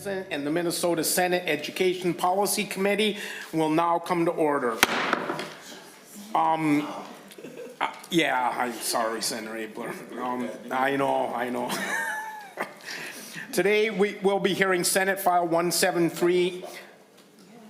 present, and the Minnesota Senate Education Policy Committee will now come to order. Yeah, I'm sorry, Senator Abler. I know. Today we will be hearing Senate File 173.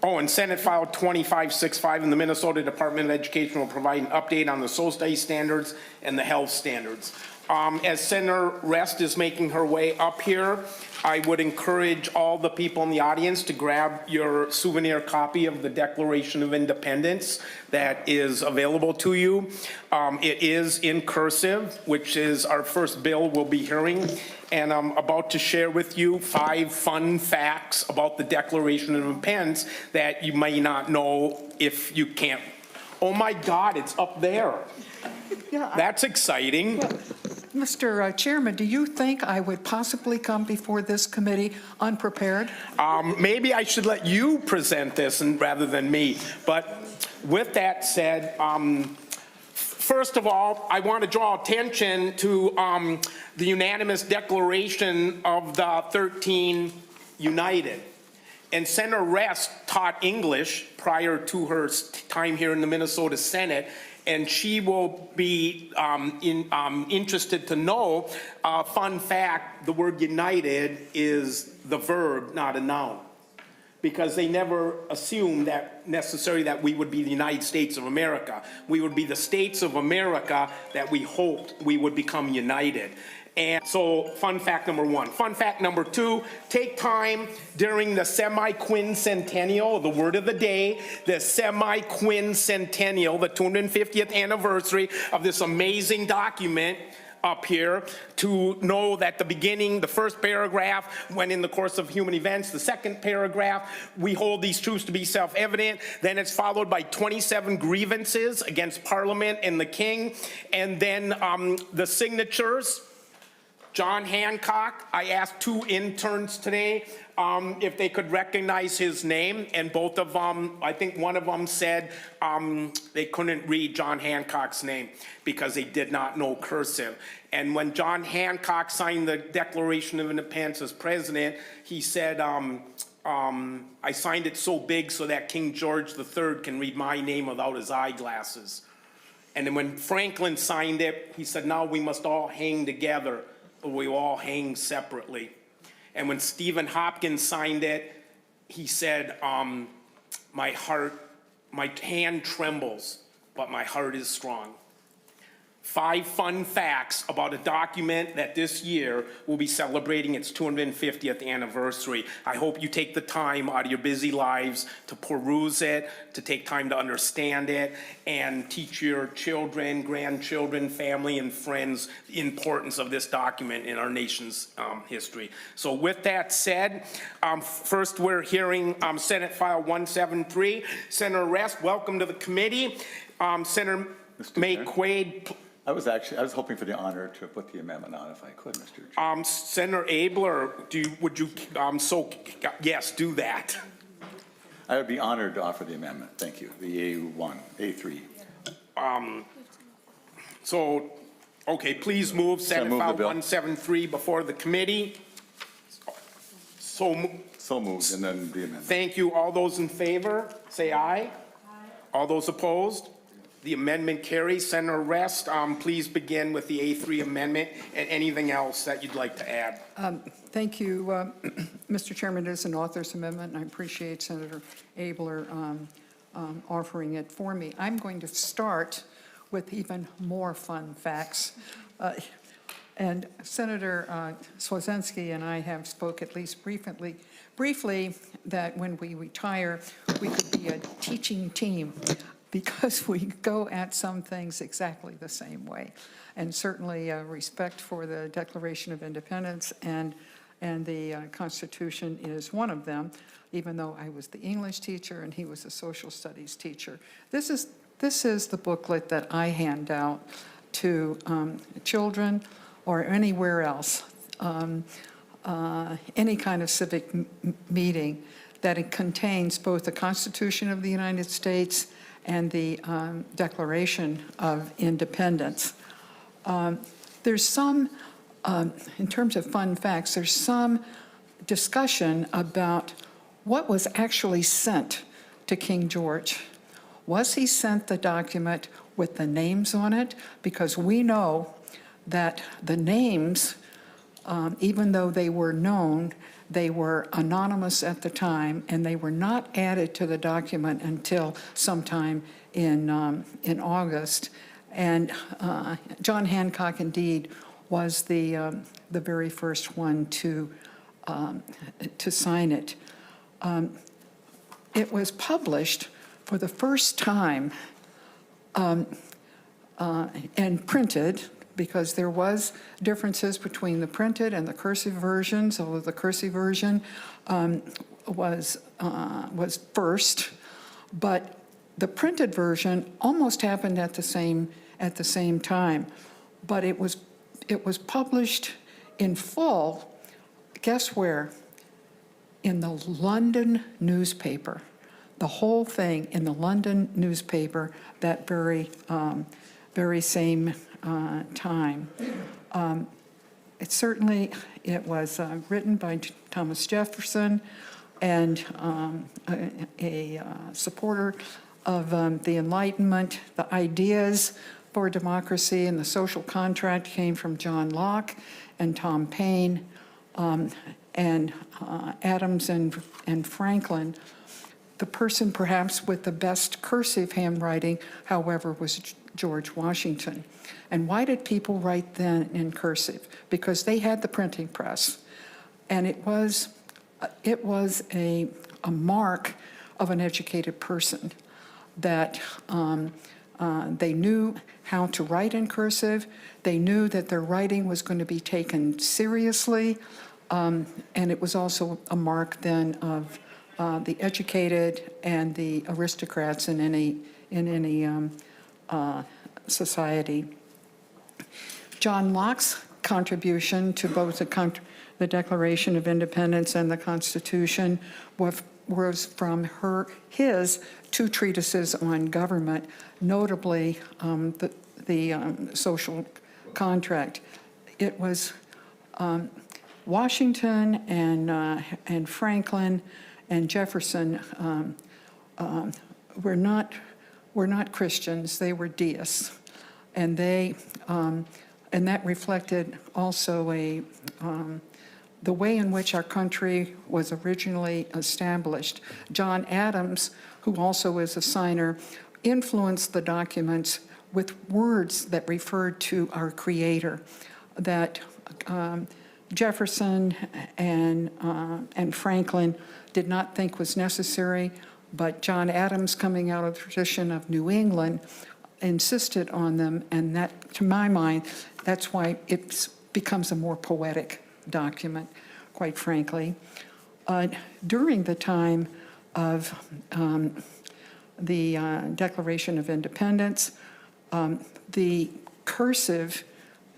And Senate File 2565 in the Minnesota Department of Education will provide an update on the social studies standards and the health standards. As Senator Rest is making her way up here, I would encourage all the people in the audience to grab your souvenir copy of the Declaration of Independence that is available to you. It is in cursive, which is our first bill we'll be hearing. And I'm about to share with you 5 fun facts about the Declaration of Independence that you may not know if you can't. Oh my God, it's up there. Yeah, that's exciting. Well, Mr. Chairman, do you think I would possibly come before this committee unprepared? Maybe I should let you present this rather than me. But with that said, first of all, I want to draw attention to the unanimous declaration of the 13 United. And Senator Rest taught English prior to her time here in the Minnesota Senate, and she will be interested to know, fun fact, the word united is the verb, not a noun. Because they never assumed that necessarily that we would be the United States of America. We would be the states of America that we hoped we would become united. And so, fun fact number 1. Fun fact number 2, take time during the semi-quincentennial, the word of the day, the semi-quincentennial, the 250th anniversary of this amazing document up here, to know that the beginning, the first paragraph, when in the course of human events, the second paragraph, we hold these truths to be self-evident. Then it's followed by 27 grievances against Parliament and the King. And then the signatures. John Hancock, I asked 2 interns today if they could recognize his name, and both of them, I think one of them said they couldn't read John Hancock's name because they did not know cursive. And when John Hancock signed the Declaration of Independence as president, he said, I signed it so big so that King George III can read my name without his eyeglasses. And then when Franklin signed it, he said, now we must all hang together. We all hang separately. And when Stephen Hopkins signed it, he said, my hand trembles, but my heart is strong. 5 fun facts about a document that this year will be celebrating its 250th anniversary. I hope you take the time out of your busy lives to peruse it, to take time to understand it, and teach your children, grandchildren, family, and friends the importance of this document in our nation's history. So with that said, first we're hearing Senate File 173. Senator Rest, welcome to the committee. Senator May Quaid. I was hoping for the honor to put the amendment on if I could, Mr. Chair. Senator Abler, yes, do that. I would be honored to offer the amendment. Thank you. The A3. Okay, please move Senate File 173 before the committee. So moved, and then the amendment. Thank you. All those in favor, say aye. Aye. All those opposed? The amendment carries. Senator Rest, please begin with the A3 amendment and anything else that you'd like to add. Thank you, Mr. Chairman. It is an author's amendment, and I appreciate Senator Abler offering it for me. I'm going to start with even more fun facts. And Senator Cwodzinski and I have spoke at least briefly that when we retire, we could be a teaching team, because we go at some things exactly the same way. And certainly respect for the Declaration of Independence and the Constitution is one of them, even though I was the English teacher and he was a social studies teacher. This is the booklet that I hand out to children or anywhere else, any kind of civic meeting, that it contains both the Constitution of the United States and the Declaration of Independence. There's some, in terms of fun facts, there's some discussion about what was actually sent to King George. Was he sent the document with the names on it? Because we know that the names, even though they were known, they were anonymous at the time, and they were not added to the document until sometime in August. And John Hancock, indeed, was the very first one to sign it. It was published for the first time and printed, because there was differences between the printed and the cursive versions, although the cursive version was first, but the printed version almost happened at the same time. But it was published in full, guess where? In the London newspaper. The whole thing in the London newspaper that very same time. It was written by Thomas Jefferson, and a supporter of the Enlightenment. The ideas for democracy and the social contract came from John Locke and Tom Paine, and Adams and Franklin. The person perhaps with the best cursive handwriting, however, was George Washington. And why did people write then in cursive? Because they had the printing press. And it was a mark of an educated person, that they knew how to write in cursive. They knew that their writing was going to be taken seriously. And it was also a mark then of the educated and the aristocrats in any society. John Locke's contribution to both the Declaration of Independence and the Constitution was from his two treatises on government, notably the social contract. It was Washington and Franklin and Jefferson were not Christians; they were deists, and that reflected also the way in which our country was originally established. John Adams, who also is a signer, influenced the documents with words that referred to our Creator, that Jefferson and Franklin did not think was necessary, but John Adams, coming out of the tradition of New England, insisted on them, and that, to my mind, that's why it becomes a more poetic document, quite frankly. During the time of the Declaration of Independence, the cursive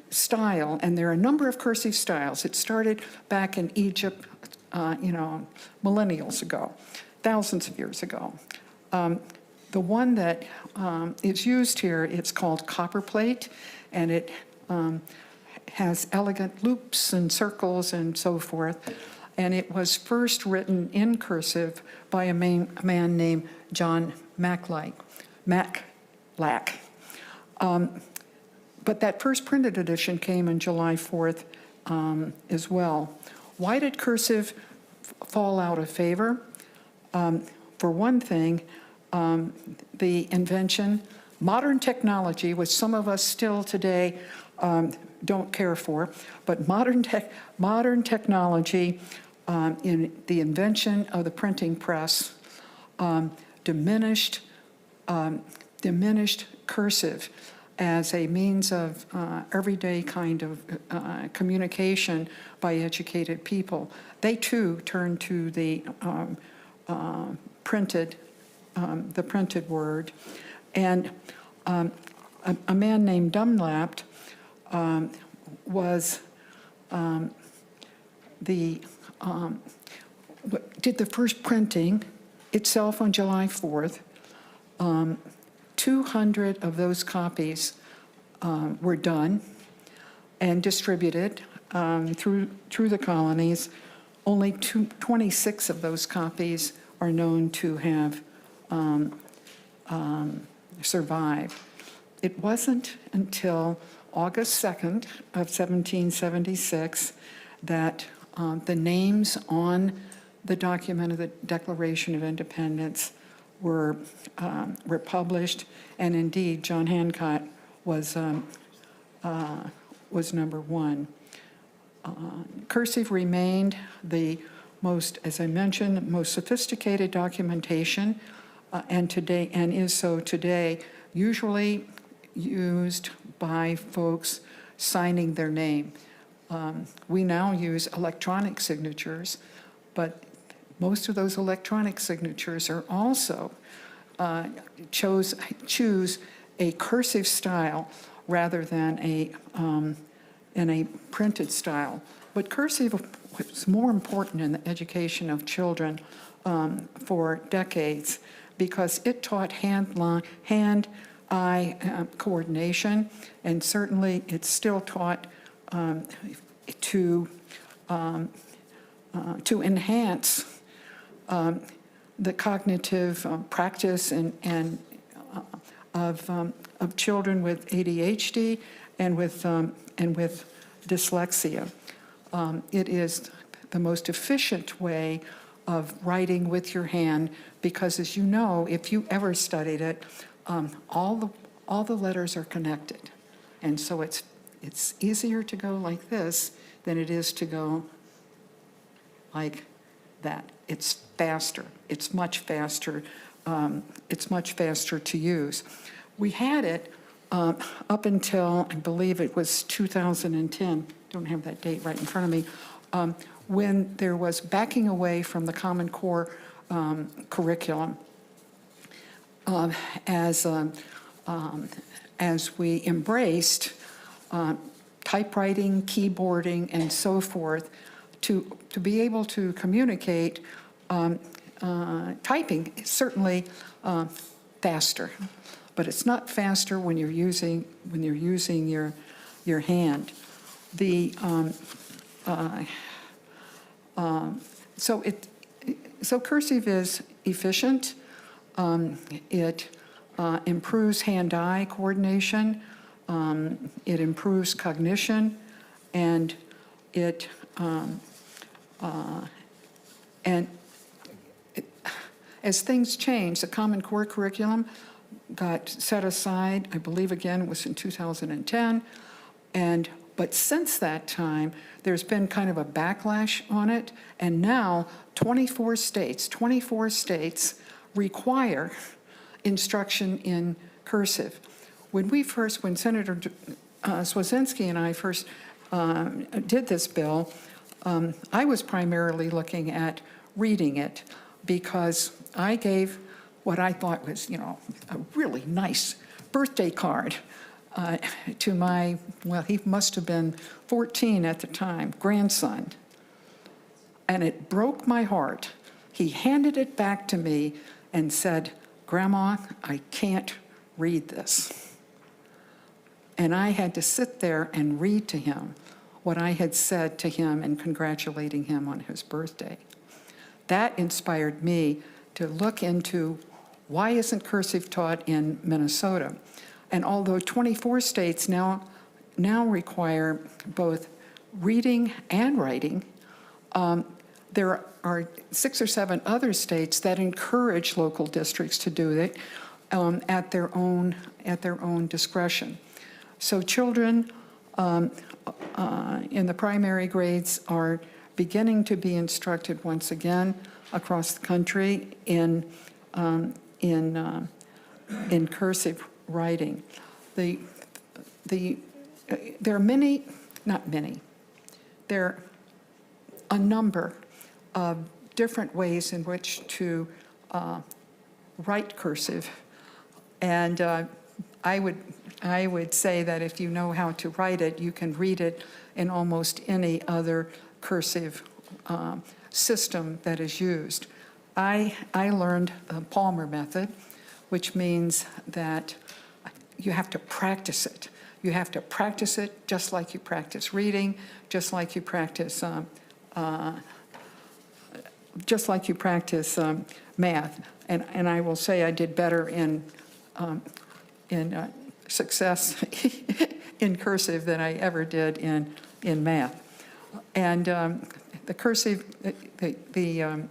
style, and there are a number of cursive styles. It started back in Egypt, millennials ago, thousands of years ago. The one that is used here, it's called copperplate, and it has elegant loops and circles and so forth. And it was first written in cursive by a man named John Maclack. But that first printed edition came on July 4th as well. Why did cursive fall out of favor? For one thing, the invention, modern technology, which some of us still today don't care for, but modern technology in the invention of the printing press diminished cursive as a means of everyday kind of communication by educated people. They too turned to the printed word, and a man named Dunlap did the first printing itself on July 4th. 200 of those copies were done and distributed through the colonies. only 26 of those copies are known to have survived. It wasn't until August 2nd of 1776 that the names on the document of the Declaration of Independence were published, and indeed John Hancock was number one. Cursive remained the most, as I mentioned, most sophisticated documentation, and is so today, usually used by folks signing their name. We now use electronic signatures, but most of those electronic signatures are also choose a cursive style rather than in a printed style. But cursive was more important in the education of children for decades because it taught hand-eye coordination, and certainly it's still taught to enhance the cognitive practice and of children with ADHD and with dyslexia. It is the most efficient way of writing with your hand because, as you know, if you ever studied it, all the letters are connected, and so it's easier to go like this than it is to go like that. It's faster. It's much faster. It's much faster to use. We had it up until, I believe it was 2010, don't have that date right in front of me, when there was backing away from the Common Core curriculum as we embraced typewriting, keyboarding, and so forth to be able to communicate. Typing is certainly faster, but it's not faster when you're using your hand. So cursive is efficient. It improves hand-eye coordination. It improves cognition, and as things change, the Common Core curriculum got set aside. I believe again it was in 2010, but since that time, there's been kind of a backlash on it, and now 24 states require instruction in cursive. When Senator Cwodzinski and I first did this bill, I was primarily looking at reading it because I gave what I thought was, a really nice birthday card to my, well, he must have been 14 at the time, grandson. And it broke my heart. He handed it back to me and said, "Grandma, I can't read this." And I had to sit there and read to him what I had said to him and congratulating him on his birthday. That inspired me to look into why isn't cursive taught in Minnesota? And although 24 states now require both reading and writing, there are 6 or 7 other states that encourage local districts to do it at their own discretion. So children in the primary grades are beginning to be instructed once again across the country in cursive writing. There are there are a number of different ways in which to write cursive, and I would say that if you know how to write it, you can read it in almost any other cursive system that is used. I learned the Palmer method, which means that you have to practice it. You have to practice it just like you practice reading, just like you practice just like you practice math. And I will say I did better in success in cursive than I ever did in math. And the cursive, the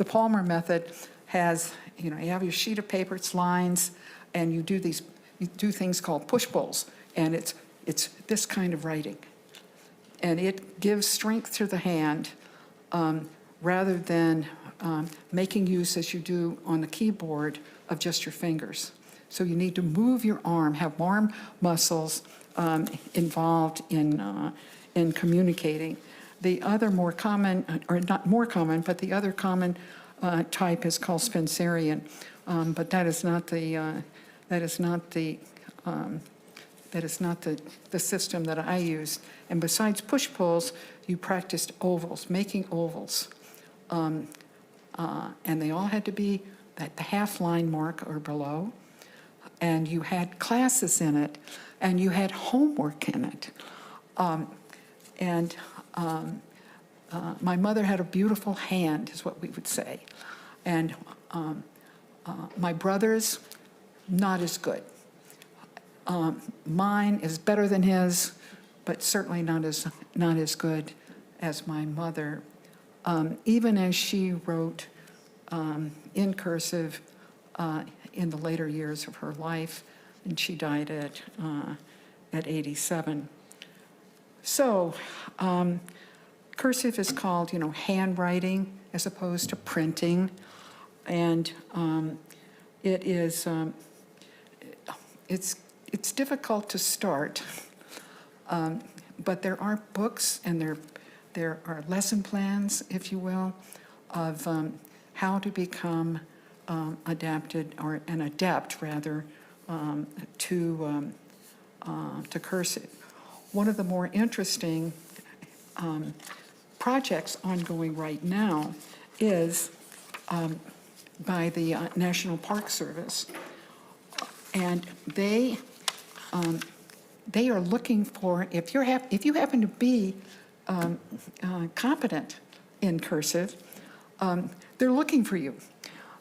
Palmer method has, you have your sheet of paper, it's lines, and you do things called push pulls, and it's this kind of writing. And it gives strength to the hand rather than making use, as you do on the keyboard, of just your fingers. So you need to move your arm, have arm muscles involved in communicating. The other more common, or not more common, but the other common type is called Spencerian, but that is not the system that I use. And besides push-pulls, you practiced ovals, making ovals. And they all had to be at the half-line mark or below. And you had classes in it, and you had homework in it. My mother had a beautiful hand, is what we would say. And my brother's, not as good. Mine is better than his, but certainly not as good as my mother. Even as she wrote in cursive in the later years of her life, and she died at 87. So cursive is called, handwriting as opposed to printing, and it is it's difficult to start, but there are books and there are lesson plans, if you will, of how to become adapted, or an adept rather, to cursive. One of the more interesting projects ongoing right now is by the National Park Service, and they are looking for, if you happen to be competent in cursive, they're looking for you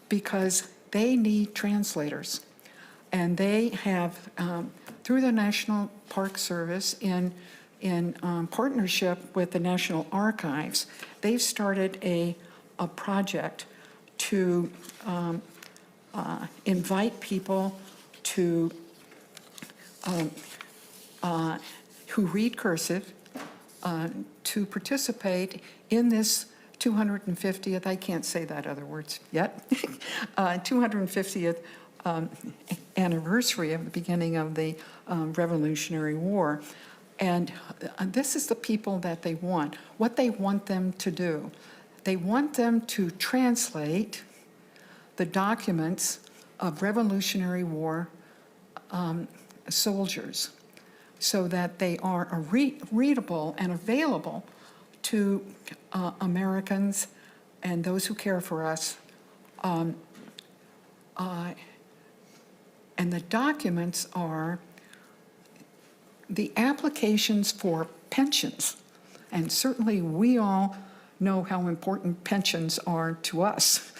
because they need translators. And they have, through the National Park Service, in partnership with the National Archives, they've started a project to invite people to who read cursive to participate in this 250th, I can't say that other words yet, 250th anniversary of the beginning of the Revolutionary War. And this is the people that they want, what they want them to do. They want them to translate the documents of Revolutionary War soldiers so that they are readable and available to Americans and those who care for us. And the documents are the applications for pensions. And certainly we all know how important pensions are to us.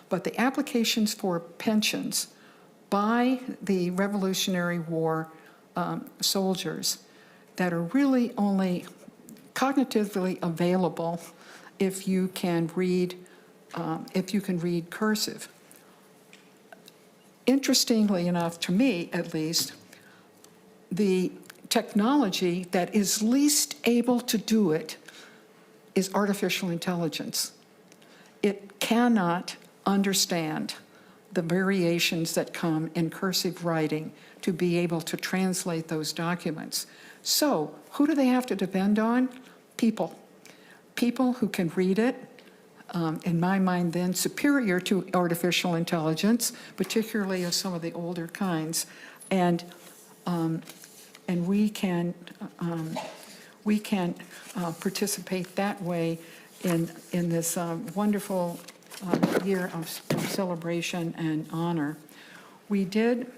But the applications for pensions by the Revolutionary War soldiers that are really only cognitively available if you can read cursive. Interestingly enough, to me at least, the technology that is least able to do it is artificial intelligence. It cannot understand the variations that come in cursive writing to be able to translate those documents. So who do they have to depend on? People. People who can read it, in my mind then, superior to artificial intelligence, particularly of some of the older kinds. And we can participate that way in this wonderful year of celebration and honor. We did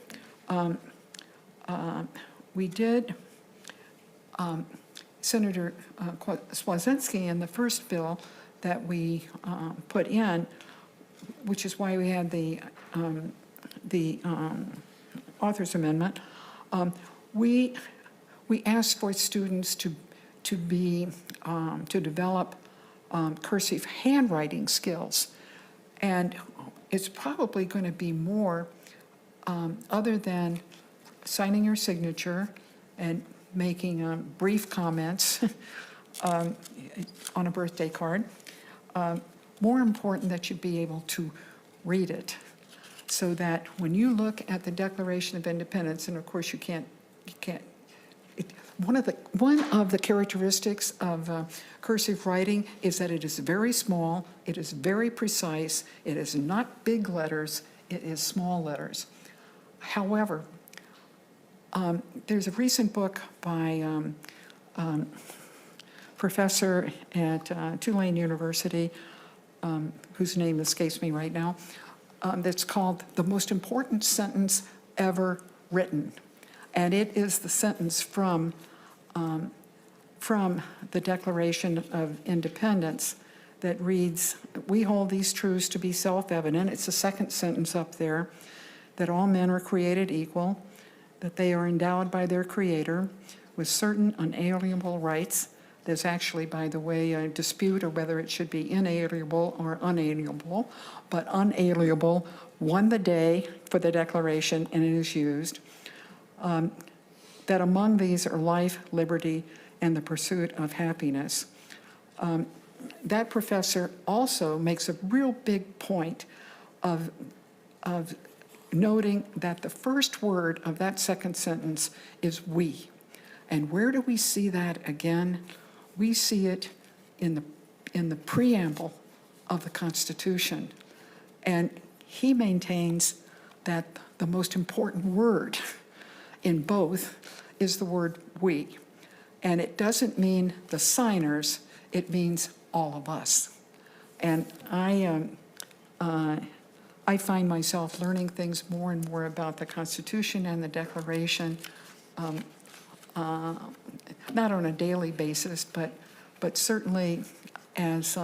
Senator Cwodzinski in the first bill that we put in, which is why we had the author's amendment, we asked for students to develop cursive handwriting skills. And it's probably going to be more other than signing your signature and making brief comments on a birthday card. More important that you be able to read it, so that when you look at the Declaration of Independence, and of course you can't, one of the characteristics of cursive writing is that it is very small, it is very precise, it is not big letters, it is small letters. However, there's a recent book by professor at Tulane University, whose name escapes me right now, that's called The Most Important Sentence Ever Written. And it is the sentence from the Declaration of Independence that reads, "We hold these truths to be self-evident." It's the second sentence up there, that all men are created equal, that they are endowed by their Creator with certain unalienable rights. There's actually, by the way, a dispute of whether it should be inalienable or unalienable, but unalienable won the day for the Declaration, and it is used. That among these are life, liberty, and the pursuit of happiness. That professor also makes a real big point of noting that the first word of that second sentence is "we." And where do we see that again? We see it in the preamble of the Constitution. And he maintains that the most important word in both is the word "we." And it doesn't mean the signers, it means all of us. And I find myself learning things more and more about the Constitution and the Declaration, not on a daily basis, but certainly as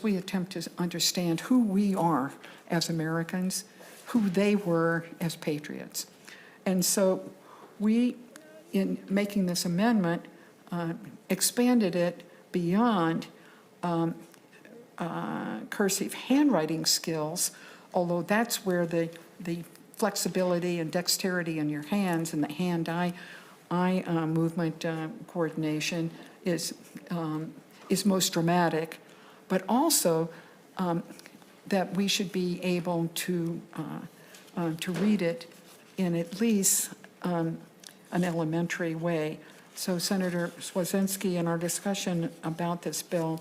we attempt to understand who we are as Americans, who they were as patriots. And so we, in making this amendment, expanded it beyond cursive handwriting skills, although that's where the flexibility and dexterity in your hands and the hand-eye movement coordination is most dramatic, but also that we should be able to read it in at least an elementary way. So Senator Cwodzinski, in our discussion about this bill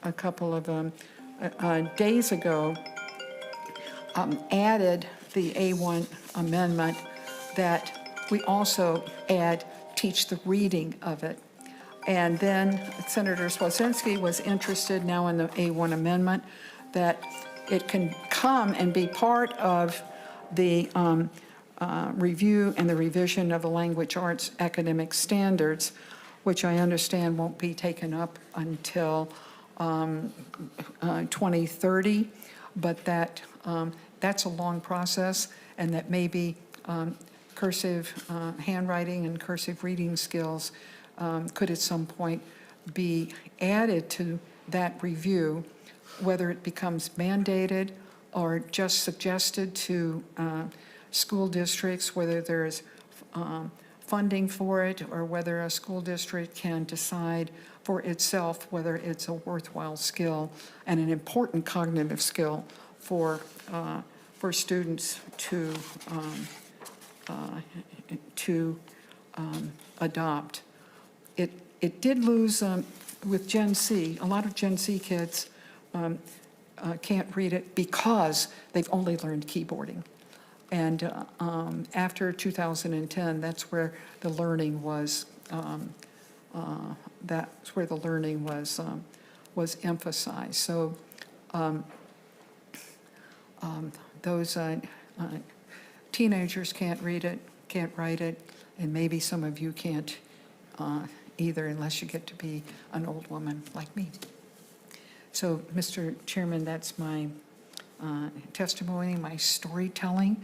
a couple of days ago, added the A1 amendment that we also teach the reading of it. And then Senator Cwodzinski was interested now in the A1 amendment that it can come and be part of the review and the revision of the language arts academic standards, which I understand won't be taken up until 2030, but that's a long process, and that maybe cursive handwriting and cursive reading skills could at some point be added to that review, whether it becomes mandated or just suggested to school districts, whether there's funding for it, or whether a school district can decide for itself whether it's a worthwhile skill and an important cognitive skill for students to adopt. It did lose with Gen Z. A lot of Gen Z kids can't read it because they've only learned keyboarding. And after 2010, that's where the learning was. Was emphasized. So those teenagers can't read it, can't write it, and maybe some of you can't either unless you get to be an old woman like me. So, Mr. Chairman, that's my testimony, my storytelling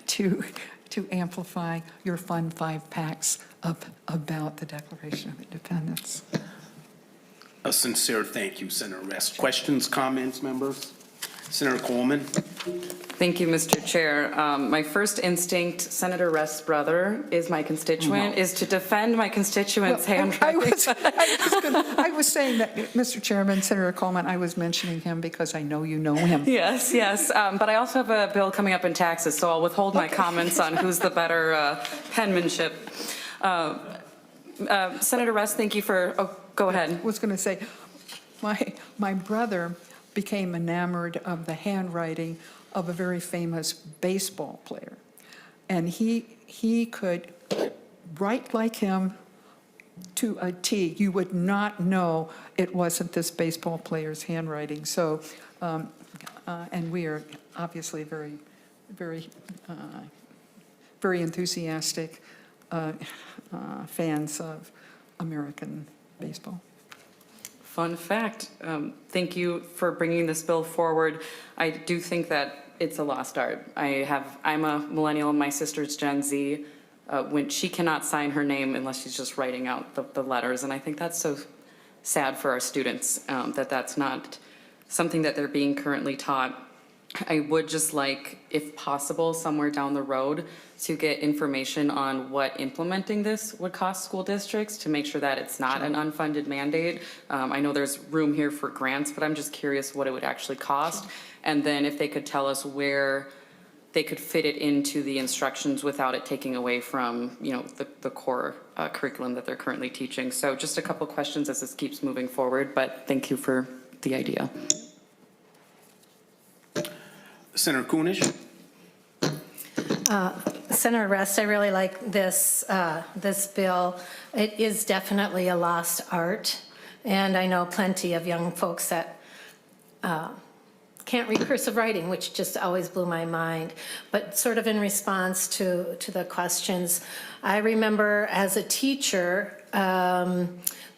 to amplify your fun 5-packs up about the Declaration of Independence. A sincere thank you, Senator Rest. Questions, comments, members? Senator Coleman? Thank you, Mr. Chair. My first instinct, Senator Rest's brother is my constituent, is to defend my constituent's handwriting. I was saying that, Mr. Chairman, Senator Coleman, I was mentioning him because I know you know him. Yes, yes. But I also have a bill coming up in taxes, so I'll withhold my comments on who's the better penmanship. Senator Rest, thank you for, go ahead. I was going to say, my brother became enamored of the handwriting of a very famous baseball player. And he could write like him to a T. You would not know it wasn't this baseball player's handwriting. So, and we are obviously very, very, very enthusiastic fans of American baseball. Fun fact. Thank you for bringing this bill forward. I do think that it's a lost art. I'm a millennial and my sister's Gen Z. When she cannot sign her name unless she's just writing out the letters. And I think that's so sad for our students, that that's not something that they're being currently taught. I would just like, if possible, somewhere down the road to get information on what implementing this would cost school districts to make sure that it's not an unfunded mandate. I know there's room here for grants, but I'm just curious what it would actually cost. And then if they could tell us where they could fit it into the instructions without it taking away from, you know, the core curriculum that they're currently teaching. So just a couple questions as this keeps moving forward, but thank you for the idea. Senator Kunish? Senator Rest, I really like this bill. It is definitely a lost art, and I know plenty of young folks that can't read cursive writing, which just always blew my mind. But sort of in response to the questions, I remember as a teacher,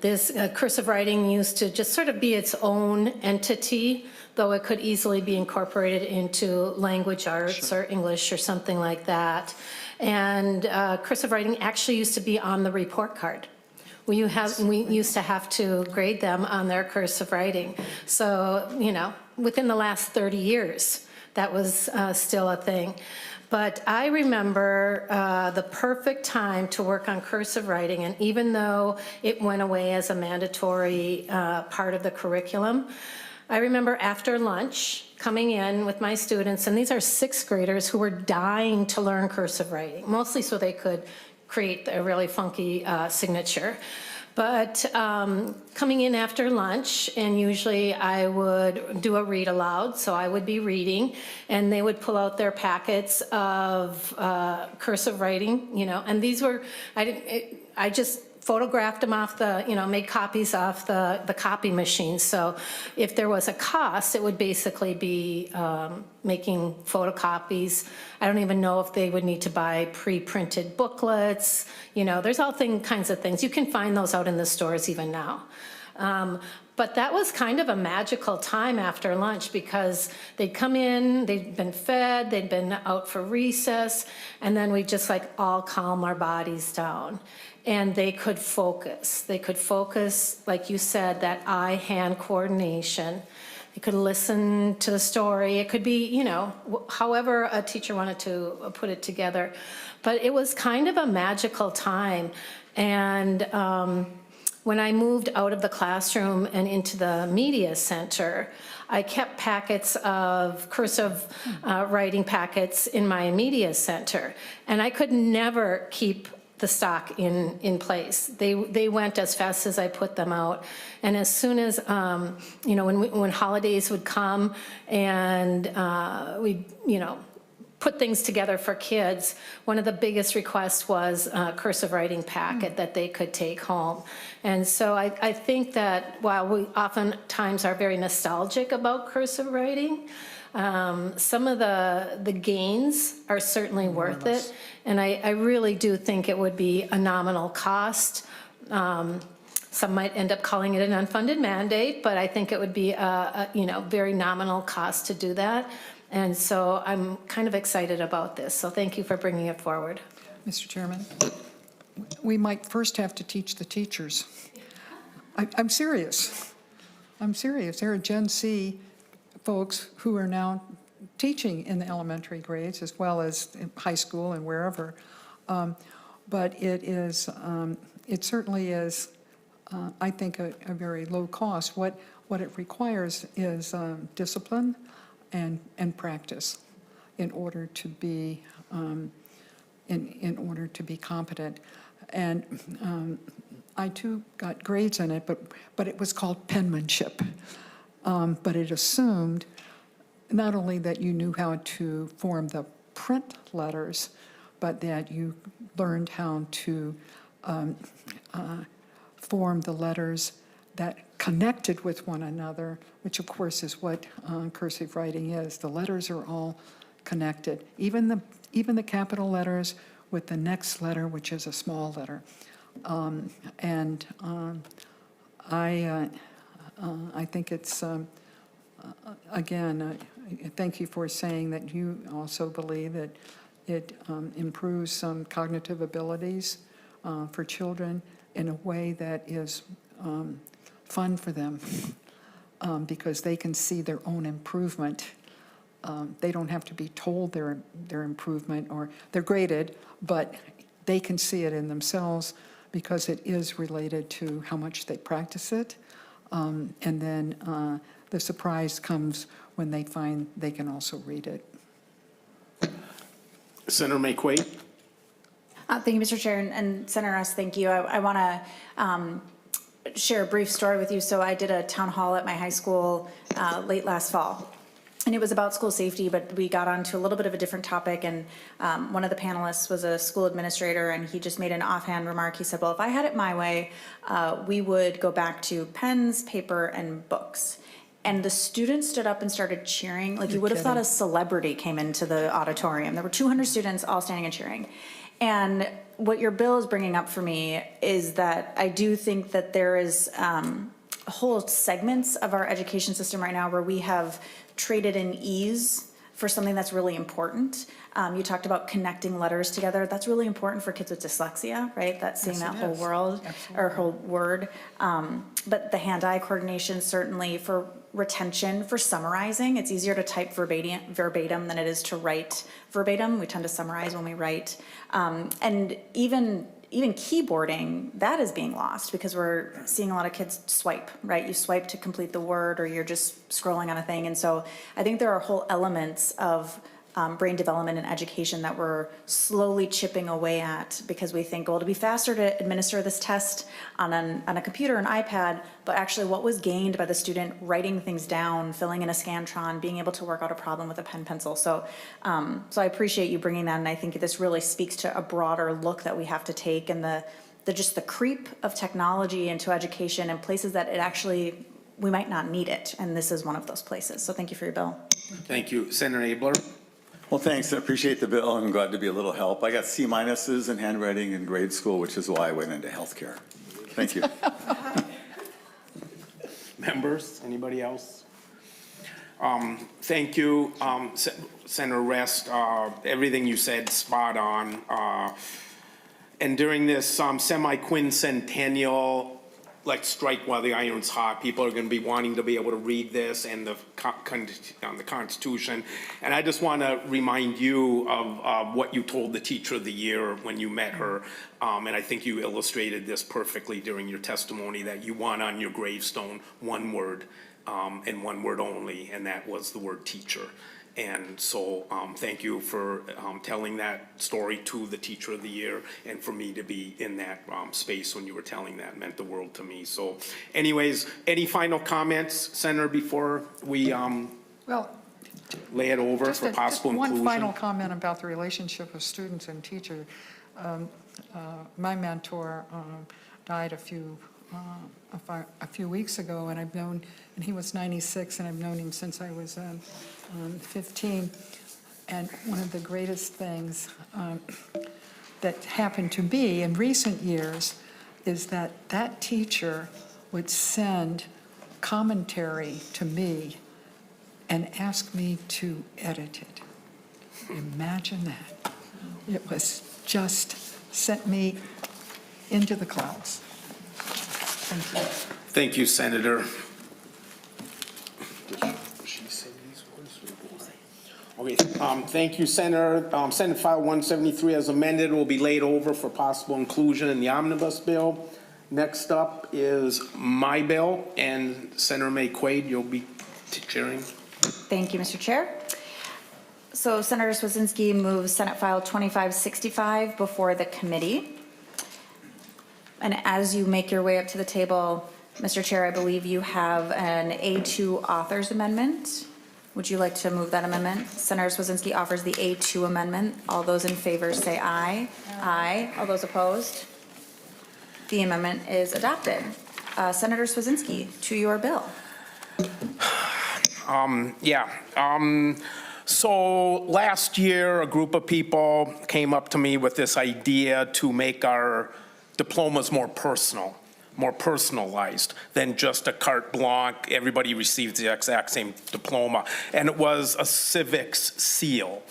this cursive writing used to just sort of be its own entity, though it could easily be incorporated into language arts or English or something like that. And cursive writing actually used to be on the report card. We used to have to grade them on their cursive writing. So, you know, within the last 30 years, that was still a thing. But I remember the perfect time to work on cursive writing, and even though it went away as a mandatory part of the curriculum, I remember after lunch coming in with my students, and these are 6th graders who were dying to learn cursive writing, mostly so they could create a really funky signature. But coming in after lunch, and usually I would do a read aloud, so I would be reading, and they would pull out their packets of cursive writing, you know, and these were, I just photographed them off the, you know, made copies off the copy machine. So if there was a cost, it would basically be making photocopies. I don't even know if they would need to buy pre-printed booklets. You know, there's all kinds of things. You can find those out in the stores even now. But that was kind of a magical time after lunch because they'd come in, they'd been fed, they'd been out for recess, and then we'd just like all calm our bodies down. And they could focus. They could focus, like you said, that eye-hand coordination. They could listen to the story. It could be, you know, however a teacher wanted to put it together. But it was kind of a magical time. And when I moved out of the classroom and into the media center, I kept packets of cursive writing packets in my media center. And I could never keep the stock in place. They went as fast as I put them out. And as soon as, you know, when holidays would come and we, you know, put things together for kids, one of the biggest requests was a cursive writing packet that they could take home. And so I think that while we oftentimes are very nostalgic about cursive writing, some of the gains are certainly worth it. And I really do think it would be a nominal cost Some might end up calling it an unfunded mandate, but I think it would be a very nominal cost to do that. And so I'm kind of excited about this. So thank you for bringing it forward. Mr. Chairman, we might first have to teach the teachers. I'm serious. I'm serious. There are Gen Z folks who are now teaching in the elementary grades as well as in high school and wherever. But it certainly is, I think, a very low cost. What it requires is discipline and practice in order to be in order to be competent. And I too got grades in it, but it was called penmanship. But it assumed not only that you knew how to form the print letters, but that you learned how to form the letters that connected with one another, which of course is what cursive writing is. The letters are all connected, even the capital letters with the next letter, which is a small letter. I think it's, again, thank you for saying that you also believe that it improves some cognitive abilities for children in a way that is fun for them because they can see their own improvement. They don't have to be told their improvement, or they're graded, but they can see it in themselves because it is related to how much they practice it. And then the surprise comes when they find they can also read it. Senator McQuaid. Thank you, Mr. Chair, and Senator Russ, thank you. I want to share a brief story with you. So I did a town hall at my high school late last fall. And it was about school safety, but we got onto a little bit of a different topic. And one of the panelists was a school administrator, and he just made an offhand remark. He said, well, if I had it my way, we would go back to pens, paper, and books. And the students stood up and started cheering. Like, you would have thought a celebrity came into the auditorium. There were 200 students all standing and cheering. And what your bill is bringing up for me is that I do think that there is whole segments of our education system right now where we have traded in ease for something that's really important. You talked about connecting letters together. That's really important for kids with dyslexia, right? That's seeing that whole world or whole word. But the hand-eye coordination, certainly for retention, for summarizing. It's easier to type verbatim than it is to write verbatim. We tend to summarize when we write. And even keyboarding, that is being lost because we're seeing a lot of kids swipe, right? You swipe to complete the word, or you're just scrolling on a thing. And so I think there are whole elements of brain development and education that we're slowly chipping away at because we think, well, it'll be faster to administer this test on a computer, an iPad, but actually what was gained by the student writing things down, filling in a Scantron, being able to work out a problem with a pen pencil. So I appreciate you bringing that, and I think this really speaks to a broader look that we have to take, and the creep of technology into education in places that it actually, we might not need it, and this is one of those places. So thank you for your bill. Thank you. Senator Abler. Well, thanks. I appreciate the bill. I'm glad to be a little help. I got C- in handwriting in grade school, which is why I went into healthcare. Thank you. Members, anybody else? Thank you, Senator Rest. Everything you said, spot on. And during this semi-quincentennial, like strike while the iron's hot, people are going to be wanting to be able to read this and the Constitution. And I just want to remind you of what you told the Teacher of the Year when you met her. And I think you illustrated this perfectly during your testimony, that you want on your gravestone one word and one word only, and that was the word teacher. And so thank you for telling that story to the Teacher of the Year, and for me to be in that space when you were telling that meant the world to me. So anyways, any final comments, Senator, before we Well, lay it over just for possible inclusion? one final comment about the relationship of students and teachers. My mentor died a few weeks ago, and he was 96, and I've known him since I was 15. And one of the greatest things that happened to me in recent years is that that teacher would send commentary to me and ask me to edit it. Imagine that. It was just sent me into the clouds. Thank you. Thank you, Senator. Okay, thank you, Senator. Senate File 173 as amended will be laid over for possible inclusion in the omnibus bill. Next up is my bill, and Senator May Quaid, you'll be chairing. Thank you, Mr. Chair. So Senator Cwodzinski moves Senate File 2565 before the committee. And as you make your way up to the table, Mr. Chair, I believe you have an A2 author's amendment. Would you like to move that amendment? Senator Cwodzinski offers the A2 amendment. All those in favor say aye. Aye. All those opposed? The amendment is adopted. Senator Cwodzinski, to your bill. So last year, a group of people came up to me with this idea to make our diplomas more personal, more personalized than just a carte blanche, everybody receives the exact same diploma. And it was a civics seal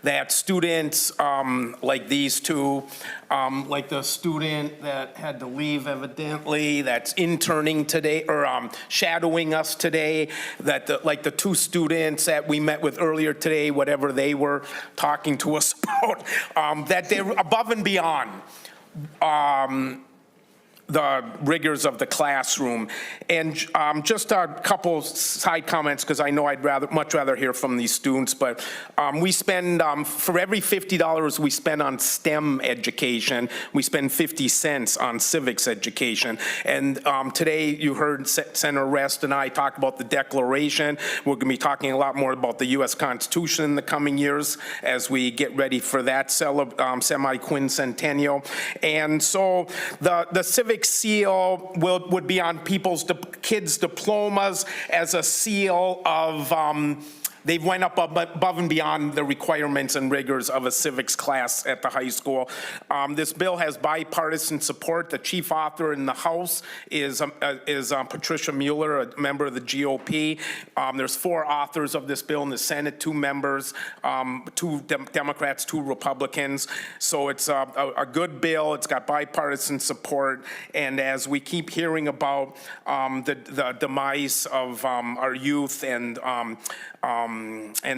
that students like these two, like the student that had to leave evidently, that's interning today, or shadowing us today, that like the two students that we met with earlier today, whatever they were talking to us about, that they're above and beyond the rigors of the classroom. And just a couple side comments, because I know I'd much rather hear from these students, but we spend, for every $50 we spend on STEM education, we spend 50 cents on civics education. And today you heard Senator Rest and I talk about the Declaration. We're going to be talking a lot more about the U.S. Constitution in the coming years as we get ready for that semi-quincentennial. And so the civic seal would be on kids' diplomas as a seal of they went up above and beyond the requirements and rigors of a civics class at the high school. This bill has bipartisan support. The chief author in the House is Patricia Mueller, a member of the GOP. There's 4 authors of this bill in the Senate, 2 members, 2 Democrats, 2 Republicans. So it's a good bill. It's got bipartisan support. And as we keep hearing about the demise of our youth and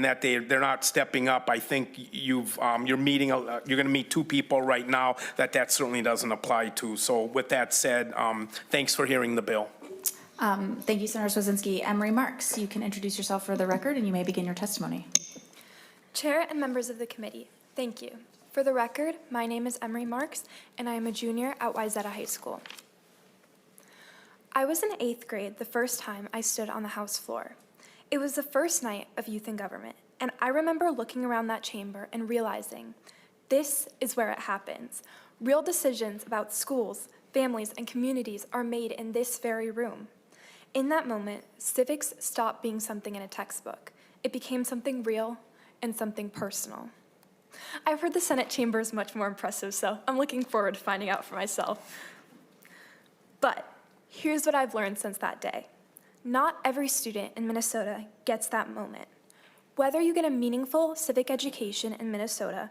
that they're not stepping up, I think you're going to meet 2 people right now that certainly doesn't apply to. So with that said, thanks for hearing the bill. Thank you, Senator Cwodzinski. Emery Marks, you can introduce yourself for the record and you may begin your testimony. Chair and members of the committee, thank you. For the record, my name is Emery Marks and I am a junior at Wayzata High School. I was in 8th grade the first time I stood on the House floor. It was the first night of Youth in Government, and I remember looking around that chamber and realizing this is where it happens. Real decisions about schools, families, and communities are made in this very room. In that moment, civics stopped being something in a textbook. It became something real and something personal. I've heard the Senate chamber is much more impressive, so I'm looking forward to finding out for myself. But here's what I've learned since that day. Not every student in Minnesota gets that moment. Whether you get a meaningful civic education in Minnesota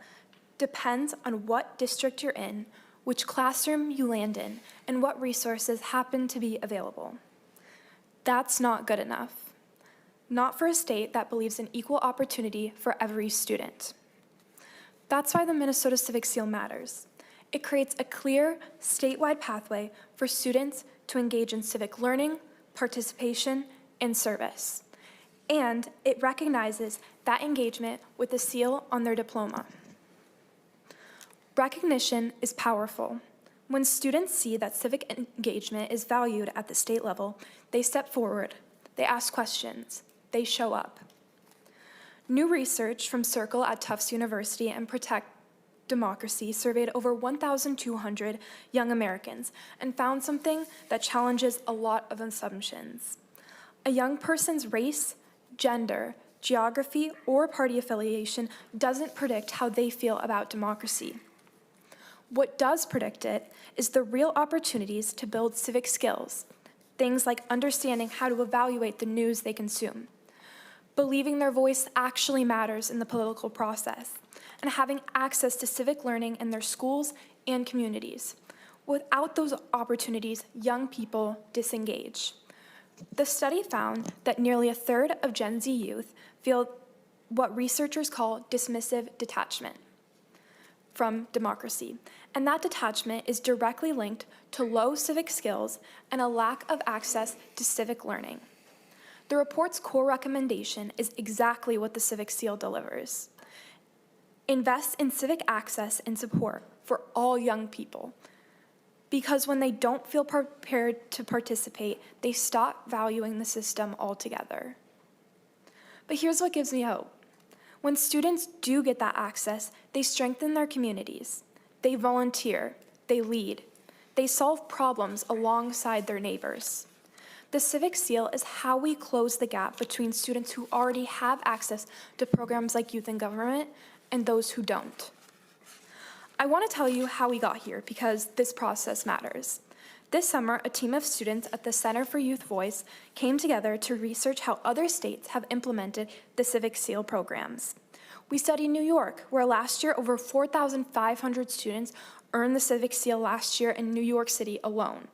depends on what district you're in, which classroom you land in, and what resources happen to be available. That's not good enough. Not for a state that believes in equal opportunity for every student. That's why the Minnesota Civic Seal matters. It creates a clear statewide pathway for students to engage in civic learning, participation, and service. And it recognizes that engagement with the seal on their diploma. Recognition is powerful. When students see that civic engagement is valued at the state level, they step forward, they ask questions, they show up. New research from Circle at Tufts University and Protect Democracy surveyed over 1,200 young Americans and found something that challenges a lot of assumptions. A young person's race, gender, geography, or party affiliation doesn't predict how they feel about democracy. What does predict it is the real opportunities to build civic skills, things like understanding how to evaluate the news they consume, believing their voice actually matters in the political process, and having access to civic learning in their schools and communities. Without those opportunities, young people disengage. The study found that nearly a third of Gen Z youth feel what researchers call dismissive detachment from democracy, and that detachment is directly linked to low civic skills and a lack of access to civic learning. The report's core recommendation is exactly what the Civic Seal delivers. Invest in civic access and support for all young people, because when they don't feel prepared to participate, they stop valuing the system altogether. But here's what gives me hope. When students do get that access, they strengthen their communities. They volunteer, they lead, they solve problems alongside their neighbors. The Civic Seal is how we close the gap between students who already have access to programs like Youth in Government and those who don't. I want to tell you how we got here because this process matters. This summer, a team of students at the Center for Youth Voice came together to research how other states have implemented the Civic Seal programs. We studied New York, where last year over 4,500 students earned the Civic Seal last year in New York City alone.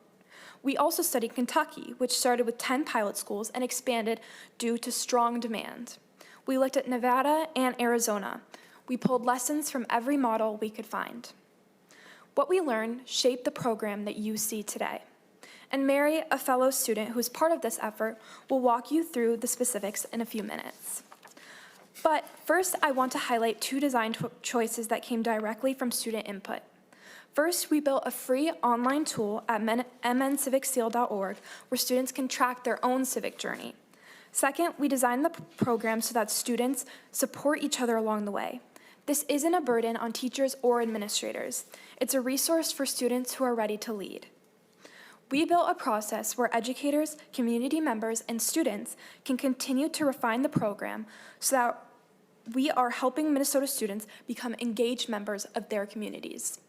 We also studied Kentucky, which started with 10 pilot schools and expanded due to strong demand. We looked at Nevada and Arizona. We pulled lessons from every model we could find. What we learned shaped the program that you see today. And Mary, a fellow student who is part of this effort, will walk you through the specifics in a few minutes. But first, I want to highlight two design choices that came directly from student input. First, we built a free online tool at mncivicseal.org where students can track their own civic journey. Second, we designed the program so that students support each other along the way. This isn't a burden on teachers or administrators. It's a resource for students who are ready to lead. We built a process where educators, community members, and students can continue to refine the program so that we are helping Minnesota students become engaged members of their communities.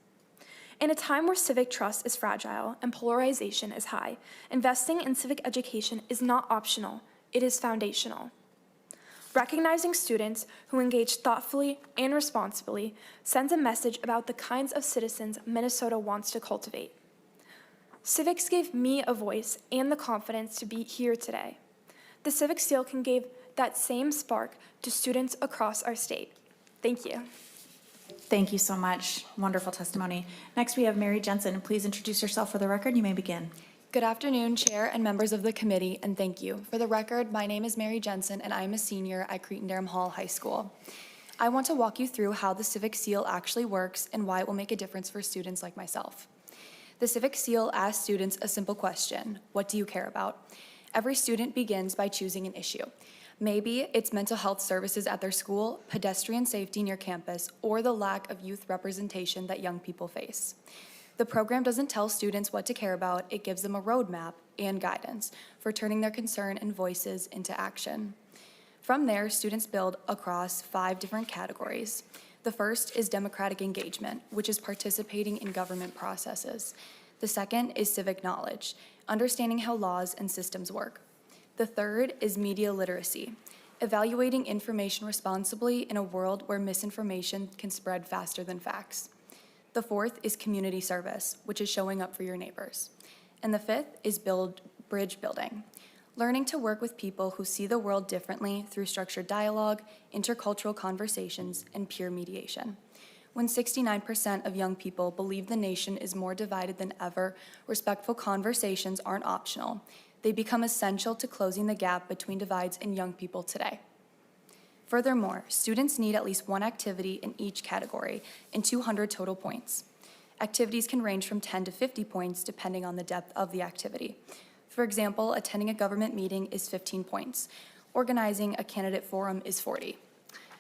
In a time where civic trust is fragile and polarization is high, investing in civic education is not optional, it is foundational. Recognizing students who engage thoughtfully and responsibly sends a message about the kinds of citizens Minnesota wants to cultivate. Civics gave me a voice and the confidence to be here today. The Civic Seal can give that same spark to students across our state. Thank you. Thank you so much. Wonderful testimony. Next, we have Mary Jensen. Please introduce yourself for the record. You may begin. Good afternoon, Chair and members of the committee, and thank you. For the record, my name is Mary Jensen, and I am a senior at Cretin-Derham Hall High School. I want to walk you through how the Civic Seal actually works and why it will make a difference for students like myself. The Civic Seal asks students a simple question: what do you care about? Every student begins by choosing an issue. Maybe it's mental health services at their school, pedestrian safety near campus, or the lack of youth representation that young people face. The program doesn't tell students what to care about, it gives them a roadmap and guidance for turning their concern and voices into action. From there, students build across 5 different categories. The first is democratic engagement, which is participating in government processes. The second is civic knowledge, understanding how laws and systems work. The third is media literacy, evaluating information responsibly in a world where misinformation can spread faster than facts. The fourth is community service, which is showing up for your neighbors. And the fifth is bridge building, learning to work with people who see the world differently through structured dialogue, intercultural conversations, and peer mediation. When 69% of young people believe the nation is more divided than ever, respectful conversations aren't optional. They become essential to closing the gap between divides in young people today. Furthermore, students need at least one activity in each category and 200 total points. Activities can range from 10 to 50 points depending on the depth of the activity. For example, attending a government meeting is 15 points. Organizing a candidate forum is 40.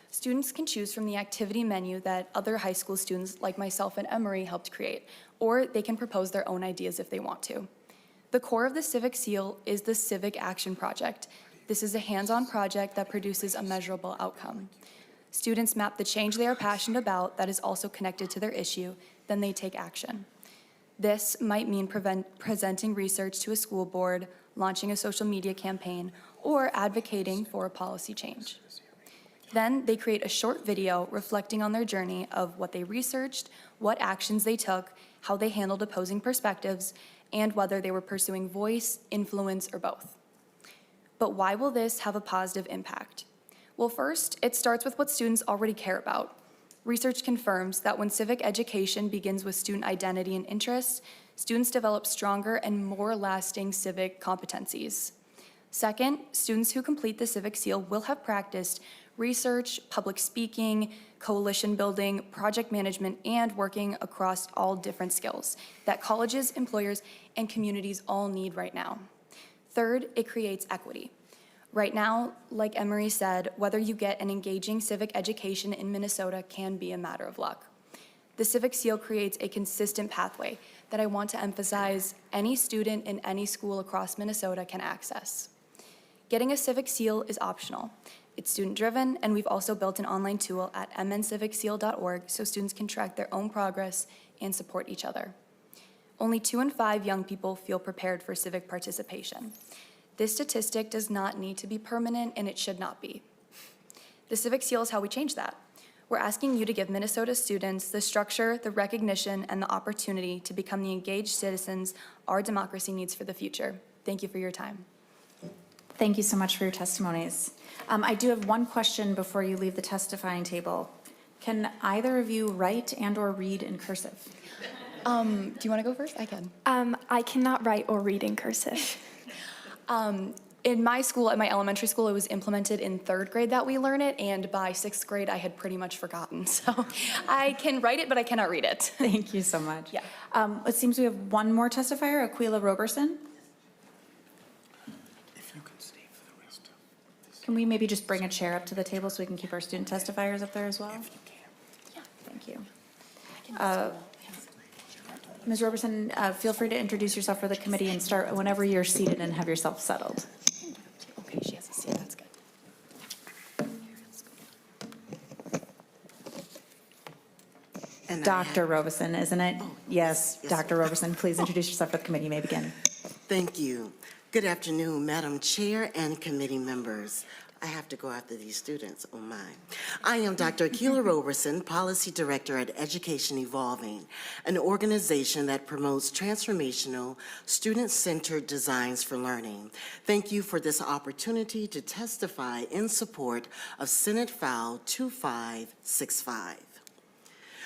Students can choose from the activity menu that other high school students like myself and Emery helped create, or they can propose their own ideas if they want to. The core of the Civic Seal is the Civic Action Project. This is a hands-on project that produces a measurable outcome. Students map the change they are passionate about that is also connected to their issue, then then they take action. This might mean presenting research to a school board, launching a social media campaign, or advocating for a policy change. Then they create a short video reflecting on their journey of what they researched, what actions they took, how they handled opposing perspectives, and whether they were pursuing voice, influence, or both. But why will this have a positive impact? Well, first, it starts with what students already care about. Research confirms that when civic education begins with student identity and interests, students develop stronger and more lasting civic competencies. Second, students who complete the Civic Seal will have practiced research, public speaking, coalition building, project management, and working across all different skills that colleges, employers, and communities all need right now. Third, it creates equity. Right now, like Emery said, whether you get an engaging civic education in Minnesota can be a matter of luck. The Civic Seal creates a consistent pathway that I want to emphasize any student in any school across Minnesota can access. Getting a Civic Seal is optional. It's student-driven, and we've also built an online tool at mncivicseal.org so students can track their own progress and support each other. Only 2 in 5 young people feel prepared for civic participation. This statistic does not need to be permanent, and it should not be. The Civic Seal is how we change that. We're asking you to give Minnesota students the structure, the recognition, and the opportunity to become the engaged citizens our democracy needs for the future. Thank you for your time. Thank you so much for your testimonies. I do have one question before you leave the testifying table. Can either of you write and/or read in cursive? Do you want to go first? I can. I cannot write or read in cursive. In my school, at my elementary school, it was implemented in 3rd grade that we learn it, and by 6th grade, I had pretty much forgotten. So I can write it, but I cannot read it. Thank you so much. Yeah. It seems we have one more testifier, Aquila Roberson. Can we maybe just bring a chair up to the table so we can keep our student testifiers up there as well? If you can. Thank you. Ms. Roberson, feel free to introduce yourself for the committee and start whenever you're seated and have yourself settled. Okay, she has a seat. That's good. Dr. Robeson, isn't it? Yes, yes, Dr. Robeson, please introduce yourself for the committee. You may begin. Thank you. Good afternoon, Madam Chair and committee members. I have to go after these students, oh my. I am Dr. Aquila Roberson, Policy Director at Education Evolving, an organization that promotes transformational, student-centered designs for learning. Thank you for this opportunity to testify in support of Senate File 2565.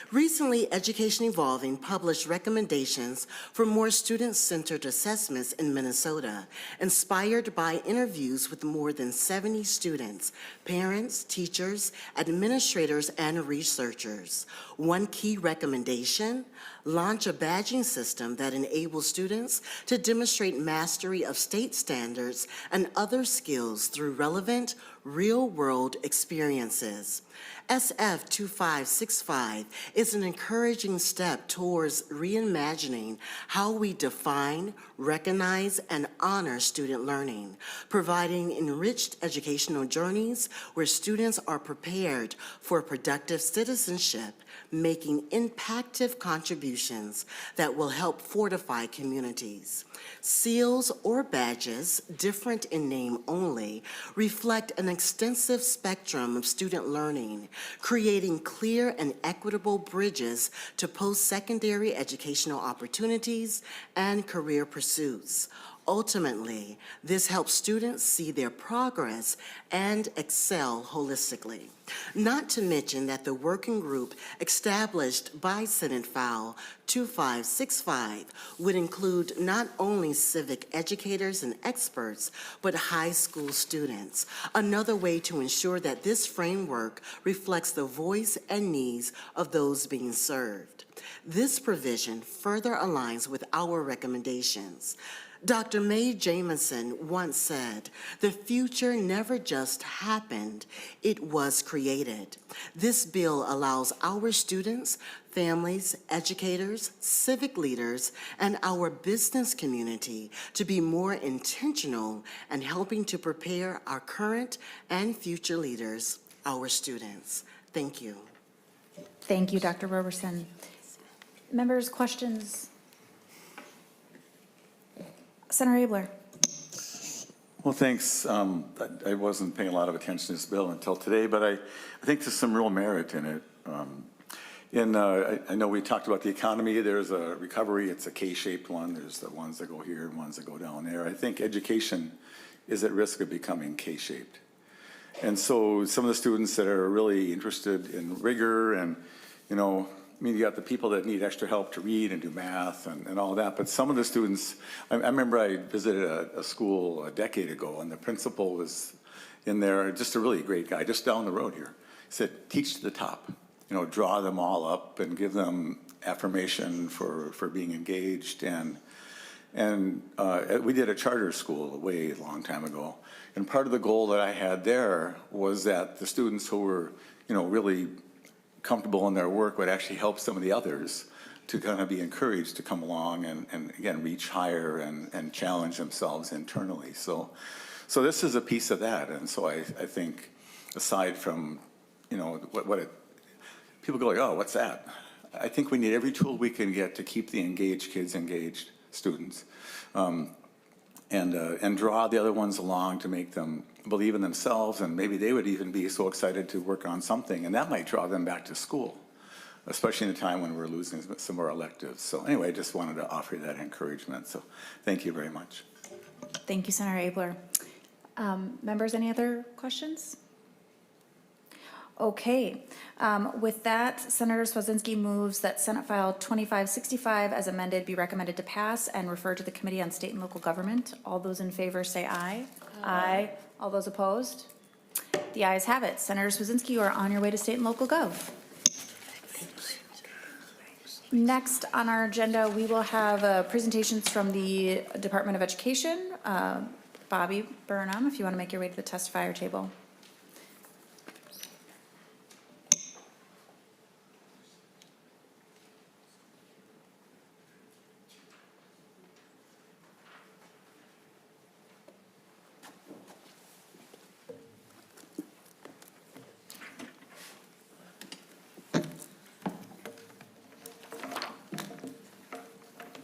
Recently, Education Evolving published recommendations for more student-centered assessments in Minnesota, inspired by interviews with more than 70 students, parents, teachers, administrators, and researchers. One key recommendation: launch a badging system that enables students to demonstrate mastery of state standards and other skills through relevant, real-world experiences. SF 2565 is an encouraging step towards reimagining how we define, recognize, and honor student learning, providing enriched educational journeys where students are prepared for productive citizenship, making impactful contributions that will help fortify communities. Seals or badges, different in name only, reflect an extensive spectrum of student learning, creating clear and equitable bridges to post-secondary educational opportunities and career pursuits. Ultimately, this helps students see their progress and excel holistically. Not to mention that the working group established by Senate File 2565 would include not only civic educators and experts, but high school students. Another way to ensure that this framework reflects the voice and needs of those being served. This provision further aligns with our recommendations. Dr. Mae Jamison once said, "The future never just happened, it was created." This bill allows our students, families, educators, civic leaders, and our business community to be more intentional and helping to prepare our current and future leaders, our students. Thank you. Thank you, Dr. Roberson. Members, questions? Senator Abler. Well, thanks. I wasn't paying a lot of attention to this bill until today, but I think there's some real merit in it. I know we talked about the economy. There's a recovery. It's a K-shaped one. There's the ones that go here and ones that go down there. I think education is at risk of becoming K-shaped. And so some of the students that are really interested in rigor and, I mean, you got the people that need extra help to read and do math and all that, but some of the students, I remember I visited a school a decade ago, and the principal was in there, just a really great guy, just down the road here. He said, teach to the top, draw them all up and give them affirmation for being engaged. And we did a charter school a long time ago, and part of the goal that I had there was that the students who were, really comfortable in their work would actually help some of the others to kind of be encouraged to come along and again, reach higher and challenge themselves internally. So this is a piece of that. And so I think aside from, people go like, oh, what's that? I think we need every tool we can get to keep the engaged kids engaged, students, and draw the other ones along to make them believe in themselves, and maybe they would even be so excited to work on something, and that might draw them back to school, especially in a time when we're losing some of our electives. So anyway, I just wanted to offer you that encouragement. So thank you very much. Thank you, Senator Abler. Members, any other questions? Okay. With that, Senator Cwodzinski moves that Senate File 2565 as amended be recommended to pass and refer to the Committee on State and Local Government. All those in favor say aye. Aye. All those opposed? The ayes have it. Senator Cwodzinski, you are on your way to State and Local Gov. Next on our agenda, we will have presentations from the Department of Education. Bobby Burnham, if you want to make your way to the testifier table.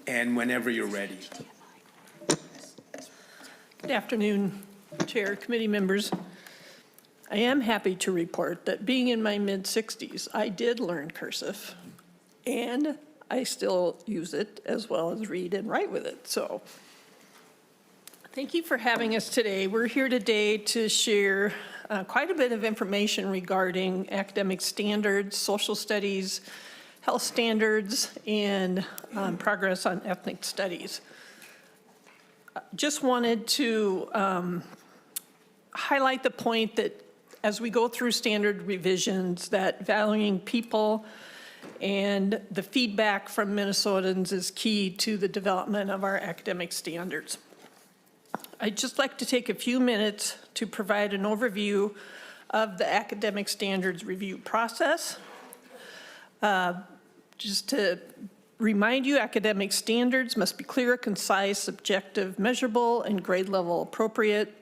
And whenever you're ready. Good afternoon, Chair, committee members. I am happy to report that being in my mid-60s, I did learn cursive, and I still use it as well as read and write with it. So thank you for having us today. We're here today to share quite a bit of information regarding academic standards, social studies, health standards, and progress on ethnic studies. Just wanted to highlight the point that as we go through standard revisions, that valuing people and the feedback from Minnesotans is key to the development of our academic standards. I'd just like to take a few minutes to provide an overview of the academic standards review process. Just to remind you, academic standards must be clear, concise, objective, measurable, and grade level appropriate,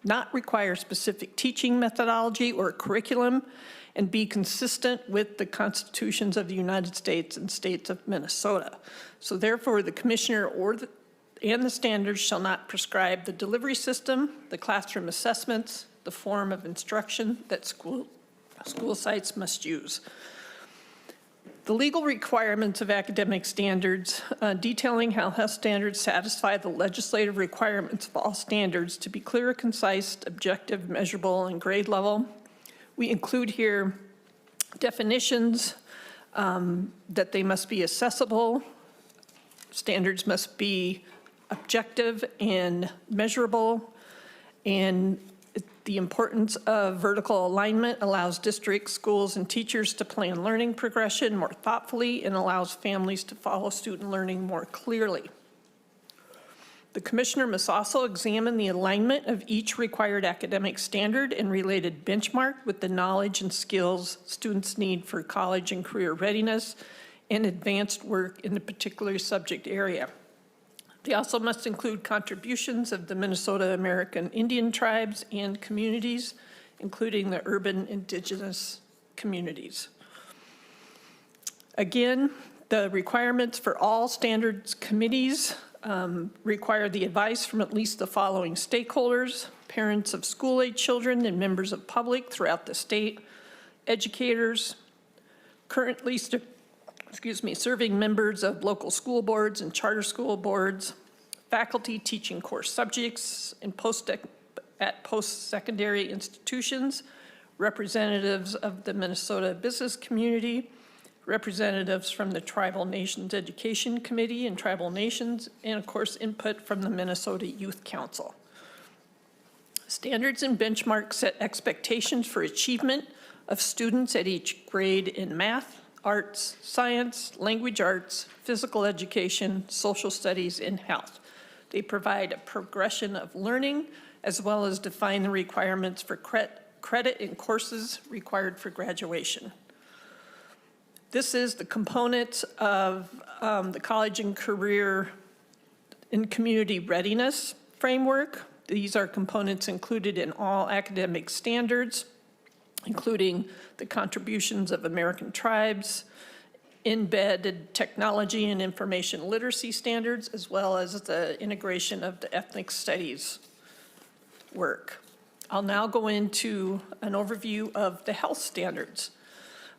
not require specific teaching methodology or curriculum, and be consistent with the constitutions of the United States and states of Minnesota. So therefore, the commissioner and the standards shall not prescribe the delivery system, the classroom assessments, the form of instruction that school sites must use. The legal requirements of academic standards, detailing how health standards satisfy the legislative requirements of all standards to be clear, concise, objective, measurable, and grade level. We include here definitions, that they must be accessible, standards must be objective and measurable, and the importance of vertical alignment allows districts, schools, and teachers to plan learning progression more thoughtfully and allows families to follow student learning more clearly. The commissioner must also examine the alignment of each required academic standard and related benchmark with the knowledge and skills students need for college and career readiness and advanced work in a particular subject area. They also must include contributions of the Minnesota American Indian tribes and communities, including the urban indigenous communities. Again, The requirements for all standards committees require the advice from at least the following stakeholders: parents of school-age children and members of public throughout the state, educators, currently serving members of local school boards and charter school boards, faculty teaching core subjects in at post-secondary institutions, representatives of the Minnesota business community, representatives from the Tribal Nations Education Committee and Tribal Nations, and of course, input from the Minnesota Youth Council. Standards and benchmarks set expectations for achievement of students at each grade in math, arts, science, language arts, physical education, social studies, and health. They provide a progression of learning as well as define the requirements for credit in courses required for graduation. This is the component of the college and career and community readiness framework. These are components included in all academic standards, including the contributions of American tribes, embedded technology and information literacy standards, as well as the integration of the ethnic studies work. I'll now go into an overview of the health standards.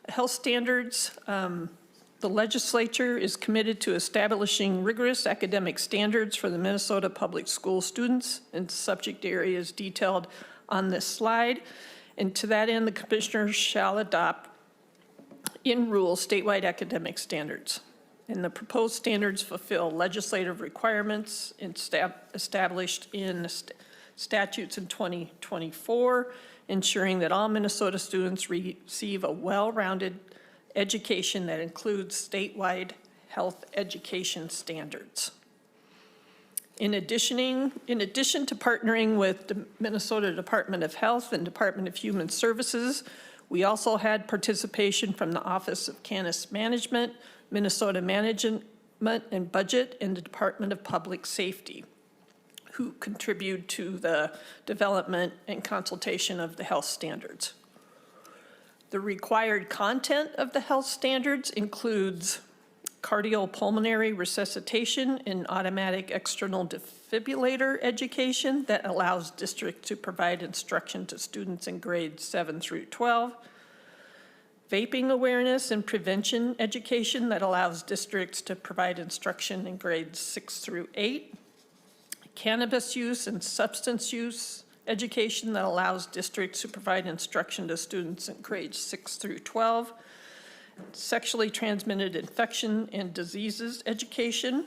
Health standards, the legislature is committed to establishing rigorous academic standards for the Minnesota public school students in subject areas detailed on this slide. And to that end, the commissioners shall adopt in rule statewide academic standards. And the proposed standards fulfill legislative requirements established in statutes in 2024, ensuring that all Minnesota students receive a well-rounded education that includes statewide health education standards. In addition to partnering with the Minnesota Department of Health and Department of Human Services, we also had participation from the Office of Campus Management, Minnesota Management and Budget, and the Department of Public Safety, who contribute to the development and consultation of the health standards. The required content of the health standards includes cardiopulmonary resuscitation and automatic external defibrillator education that allows districts to provide instruction to students in grades 7 through 12, vaping awareness and prevention education that allows districts to provide instruction in grades 6 through 8, cannabis use and substance use education that allows districts to provide instruction to students in grades 6 through 12, sexually transmitted infection and diseases education,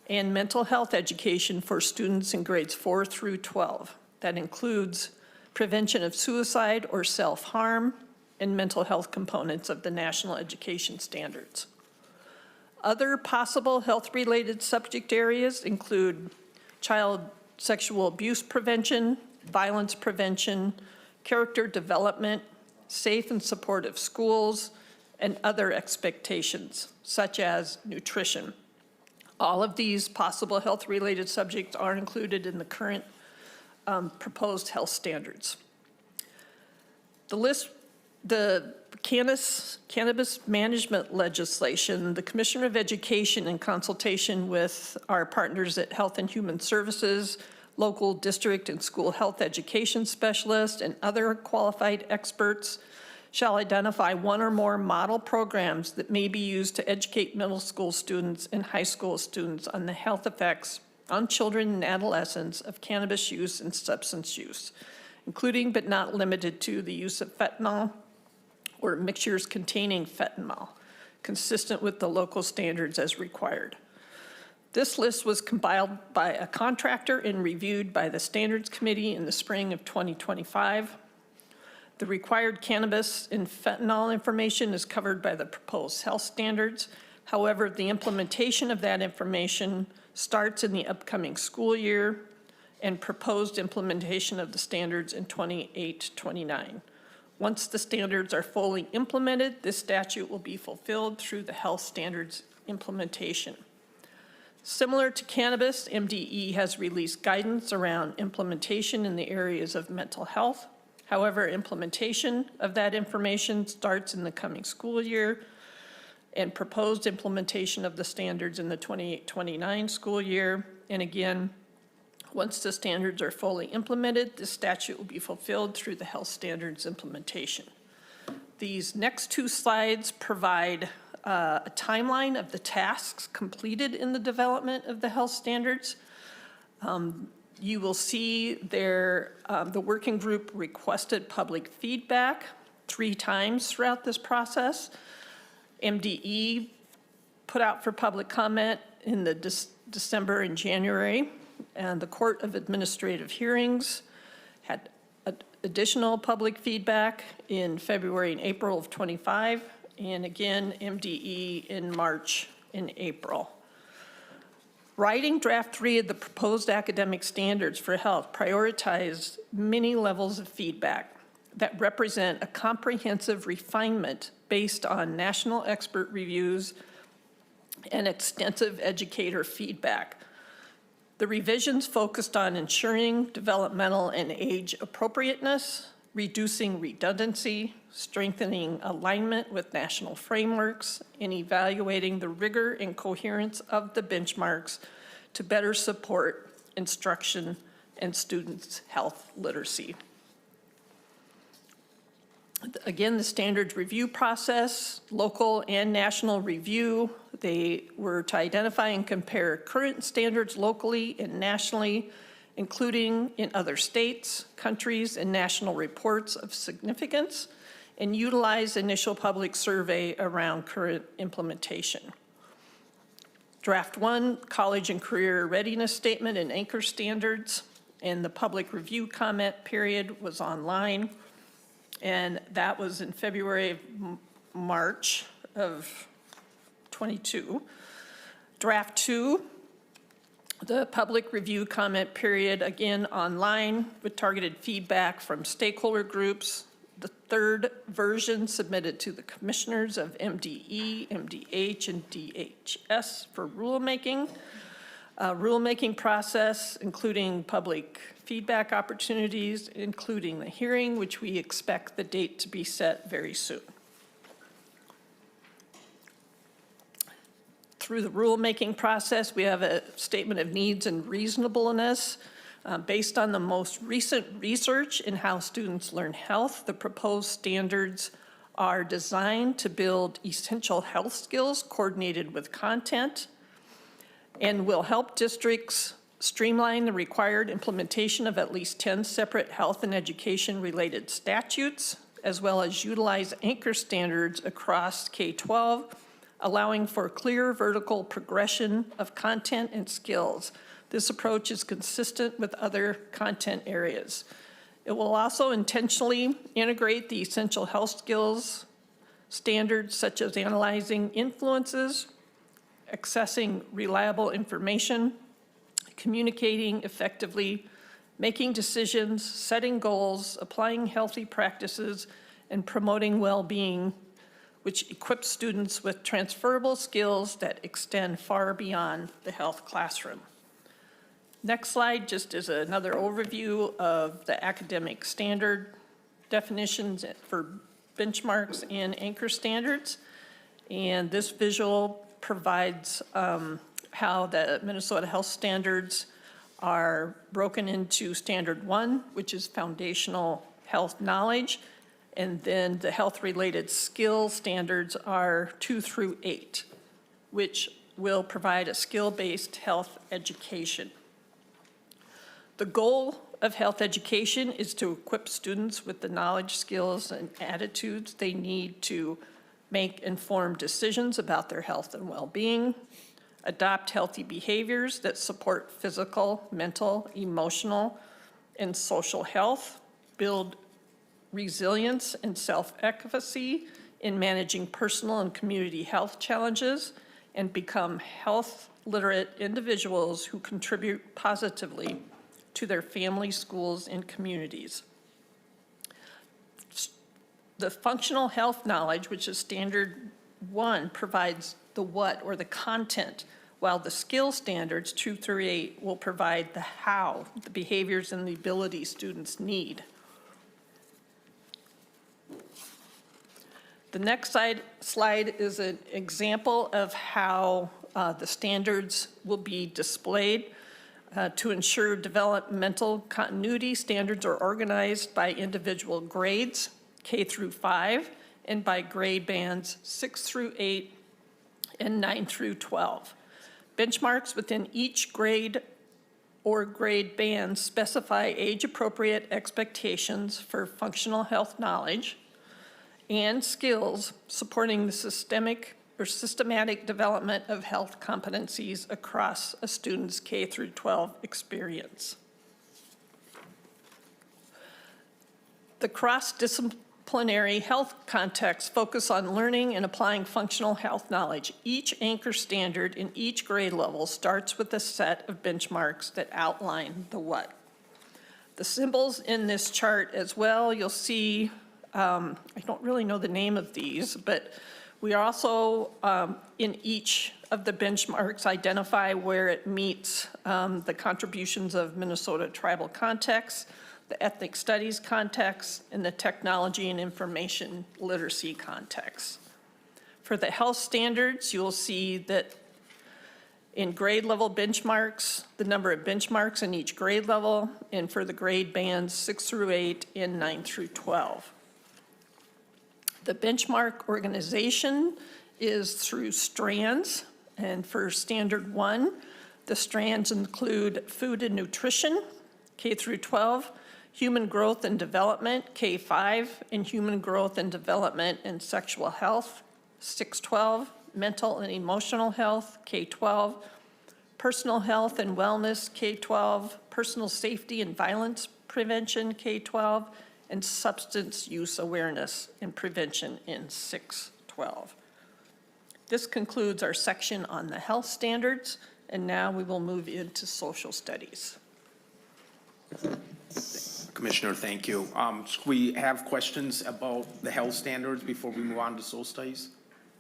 and mental health education for students in grades 4 through 12. That includes prevention of suicide or self-harm and mental health components of the national education standards. Other possible health-related subject areas include child sexual abuse prevention, violence prevention, character development, safe and supportive schools, and other expectations, such as nutrition. All of these possible health-related subjects are included in the current proposed health standards. The cannabis management legislation, the Commissioner of Education, in consultation with our partners at Health and Human Services, local district and school health education specialists, and other qualified experts, shall identify one or more model programs that may be used to educate middle school students and high school students on the health effects on children and adolescents of cannabis use and substance use, including but not limited to the use of fentanyl or mixtures containing fentanyl, consistent with the local standards as required. This list was compiled by a contractor and reviewed by the Standards Committee in the spring of 2025. The required cannabis and fentanyl information is covered by the proposed health standards. However, the implementation of that information starts in the upcoming school year, and proposed implementation of the standards in 28-29. Once the standards are fully implemented, this statute will be fulfilled through the health standards implementation. Similar to cannabis, MDE has released guidance around implementation in the areas of mental health. However, implementation of that information starts in the coming school year. and proposed implementation of the standards in the 28-29 school year. And again, once the standards are fully implemented, the statute will be fulfilled through the health standards implementation. These next two slides provide a timeline of the tasks completed in the development of the health standards. You will see there, the working group requested public feedback 3 times throughout this process. MDE put out for public comment in the December and January, and the Court of Administrative Hearings had additional public feedback in February and April of '25, and again, MDE in March and April. Writing draft 3 of the proposed academic standards for health prioritized many levels of feedback that represent a comprehensive refinement based on national expert reviews and extensive educator feedback. The revisions focused on ensuring developmental and age appropriateness, reducing redundancy, strengthening alignment with national frameworks, and evaluating the rigor and coherence of the benchmarks to better support instruction and students' health literacy. Again, the standards review process, local and national review, they were to identify and compare current standards locally and nationally, including in other states, countries, and national reports of significance, and utilize initial public survey around current implementation. Draft 1, college and career readiness statement and anchor standards, and the public review comment period was online. And that was in February, March of '22. Draft 2, the public review comment period, again online with targeted feedback from stakeholder groups. The 3rd version submitted to the commissioners of MDE, MDH, and DHS for rulemaking. Rulemaking process, including public feedback opportunities, including the hearing, which we expect the date to be set very soon. Through the rulemaking process, we have a statement of needs and reasonableness. Based on the most recent research in how students learn health, the proposed standards are designed to build essential health skills coordinated with content, and will help districts streamline the required implementation of at least 10 separate health and education-related statutes, as well as utilize anchor standards across K-12, allowing for clear vertical progression of content and skills. This approach is consistent with other content areas. It will also intentionally integrate the essential health skills standards, such as analyzing influences, accessing reliable information, communicating effectively, making decisions, setting goals, applying healthy practices, and promoting well-being, which equips students with transferable skills that extend far beyond the health classroom. Next slide just is another overview of the academic standard definitions for benchmarks and anchor standards. And this visual provides how the Minnesota health standards are broken into standard 1, which is foundational health knowledge, and then the health-related skill standards are 2 through 8, which will provide a skill-based health education. The goal of health education is to equip students with the knowledge, skills, and attitudes they need to make informed decisions about their health and well-being, adopt healthy behaviors that support physical, mental, emotional, and social health, build resilience and self-efficacy in managing personal and community health challenges, and become health literate individuals who contribute positively to their families, schools, and communities. The functional health knowledge, which is standard 1, provides the what or the content, while the skill standards 2 through 8 will provide the how, the behaviors and the abilities students need. The next slide is an example of how the standards will be displayed. To ensure developmental continuity, standards are organized by individual grades, K through 5, and by grade bands 6 through 8 and 9 through 12. Benchmarks within each grade or grade band specify age-appropriate expectations for functional health knowledge and skills supporting the systematic development of health competencies across a student's K through 12 experience. The cross-disciplinary health context focus on learning and applying functional health knowledge. Each anchor standard in each grade level starts with a set of benchmarks that outline the what. The symbols in this chart as well, you'll see, I don't really know the name of these, but we also, in each of the benchmarks, identify where it meets the contributions of Minnesota tribal context, the ethnic studies context, and the technology and information literacy context. For the health standards, you'll see that in grade level benchmarks, the number of benchmarks in each grade level, and for the grade bands 6 through 8 and 9 through 12. The benchmark organization is through strands, and for standard 1, the strands include food and nutrition, K through 12, human growth and development, K5, and human growth and development and sexual health, 6-12, mental and emotional health, K12, personal health and wellness, K12, personal safety and violence prevention, K12, and substance use awareness and prevention in 6-12. This concludes our section on the health standards, and now we will move into social studies. Commissioner, thank you. We have questions about the health standards before we move on to social studies?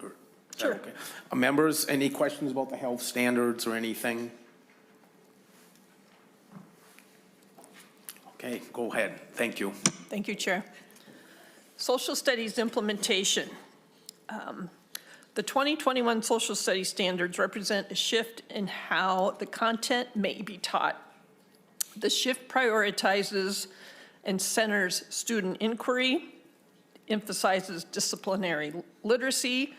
Or is that Sure. okay? Members, any questions about the health standards or anything? Okay, go ahead. Thank you. Thank you, Chair. Social studies implementation. The 2021 social studies standards represent a shift in how the content may be taught. The shift prioritizes and centers student inquiry, emphasizes disciplinary literacy,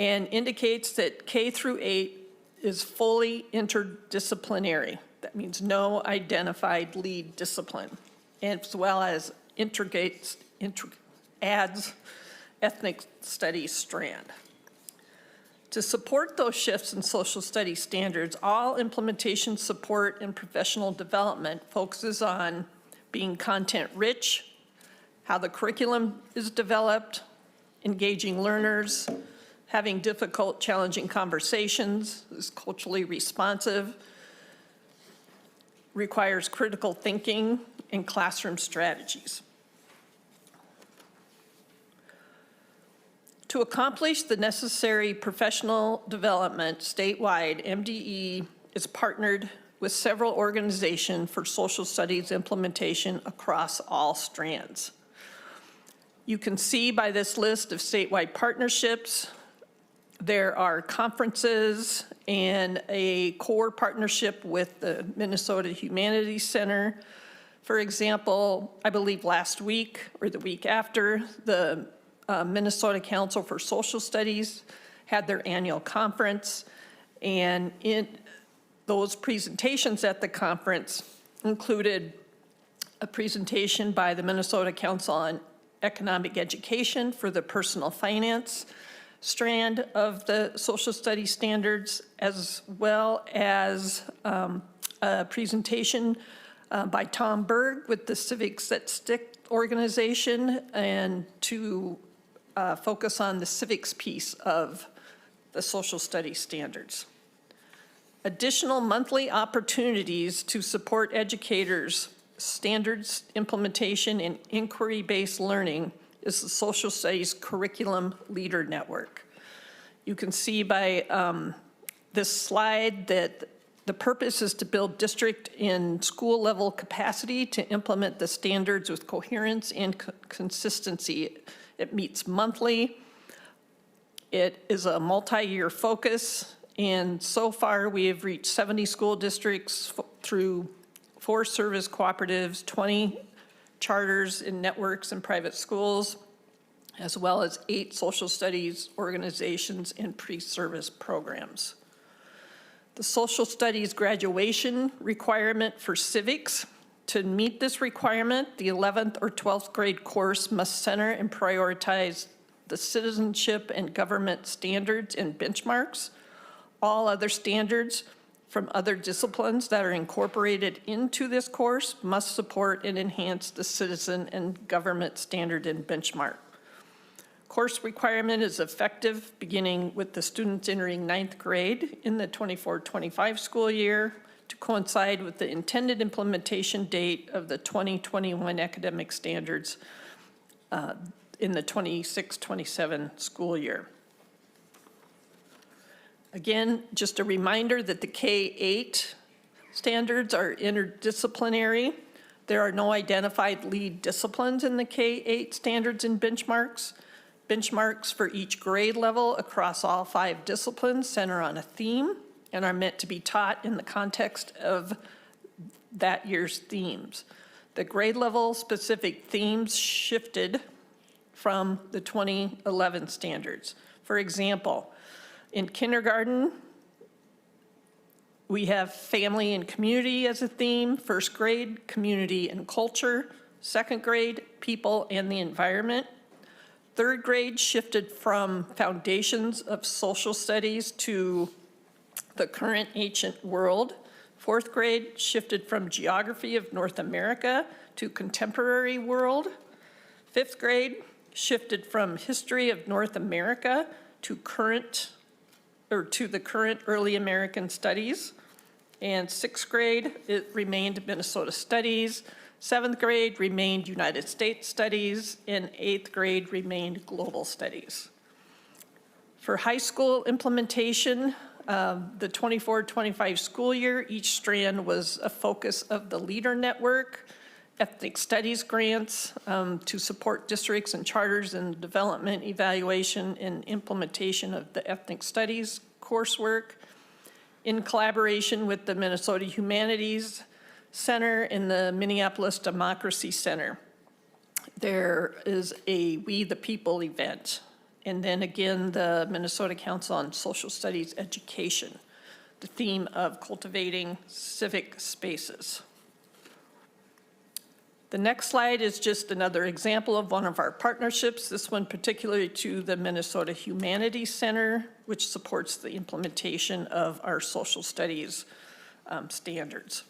and indicates that K through 8 is fully interdisciplinary. That means no identified lead discipline, as well as adds ethnic studies strand. To support those shifts in social studies standards, all implementation support and professional development focuses on being content rich, how the curriculum is developed, engaging learners, having difficult, challenging conversations, is culturally responsive, requires critical thinking and classroom strategies. To accomplish the necessary professional development statewide, MDE is partnered with several organizations for social studies implementation across all strands. You can see by this list of statewide partnerships, there are conferences and a core partnership with the Minnesota Humanities Center. For example, I believe last week or the week after, the Minnesota Council for Social Studies had their annual conference, and in those presentations at the conference included a presentation by the Minnesota Council on Economic Education for the personal finance strand of the social studies standards, as well as a presentation by Tom Berg with the Civic Set Stick organization, and to focus on the civics piece of the social studies standards. Additional monthly opportunities to support educators' standards implementation and inquiry-based learning is the Social Studies Curriculum Leader Network. You can see by this slide that The purpose is to build district and school level capacity to implement the standards with coherence and consistency. It meets monthly. It is a multi-year focus, and so far we have reached 70 school districts through 4 service cooperatives, 20 charters and networks and private schools, as well as 8 social studies organizations and pre-service programs. The social studies graduation requirement for civics. To meet this requirement, the 11th or 12th grade course must center and prioritize the citizenship and government standards and benchmarks. All other standards from other disciplines that are incorporated into this course must support and enhance the citizen and government standard and benchmark. Course requirement is effective beginning with the students entering 9th grade in the 24-25 school year to coincide with the intended implementation date of the 2021 academic standards in the 26-27 school year. Again, just a reminder that the K-8 standards are interdisciplinary. There are no identified lead disciplines in the K-8 standards and benchmarks. Benchmarks for each grade level across all 5 disciplines center on a theme and are meant to be taught in the context of that year's themes. The grade level specific themes shifted from the 2011 standards. For example, in kindergarten, we have family and community as a theme. 1st grade, community and culture. 2nd grade, people and the environment. 3rd grade shifted from foundations of social studies to the current ancient world. 4th grade shifted from geography of North America to contemporary world. 5th grade shifted from history of North America to the current early American studies. And 6th grade, it remained Minnesota studies. 7th grade remained United States studies, and 8th grade remained global studies. For high school implementation, the 24-25 school year, each strand was a focus of the Leader Network, ethnic studies grants to support districts and charters in development, evaluation, and implementation of the ethnic studies coursework, in collaboration with the Minnesota Humanities Center and the Minneapolis Democracy Center. There is a We the People event. And then again, the Minnesota Council on Social Studies Education, the theme of cultivating civic spaces. The next slide is just another example of one of our partnerships, this one particularly to the Minnesota Humanities Center, which supports the implementation of our social studies standards.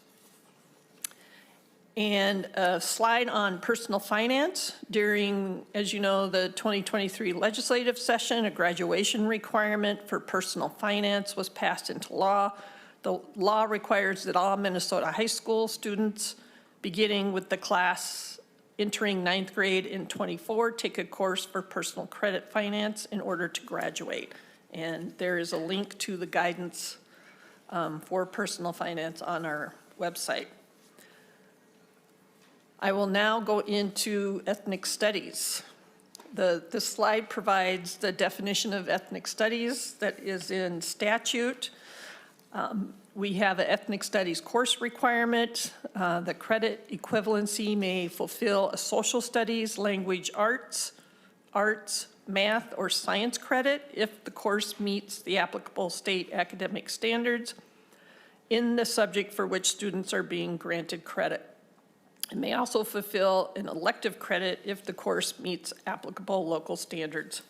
And a slide on personal finance. During, as you know, the 2023 legislative session, a graduation requirement for personal finance was passed into law. The law requires that all Minnesota high school students, beginning with the class entering 9th grade in 24, take a course for personal credit finance in order to graduate. And there is a link to the guidance for personal finance on our website. I will now go into ethnic studies. This slide provides the definition of ethnic studies that is in statute. We have an ethnic studies course requirement. The credit equivalency may fulfill a social studies, language arts, math, or science credit if the course meets the applicable state academic standards in the subject for which students are being granted credit. It may also fulfill an elective credit if the course meets applicable local standards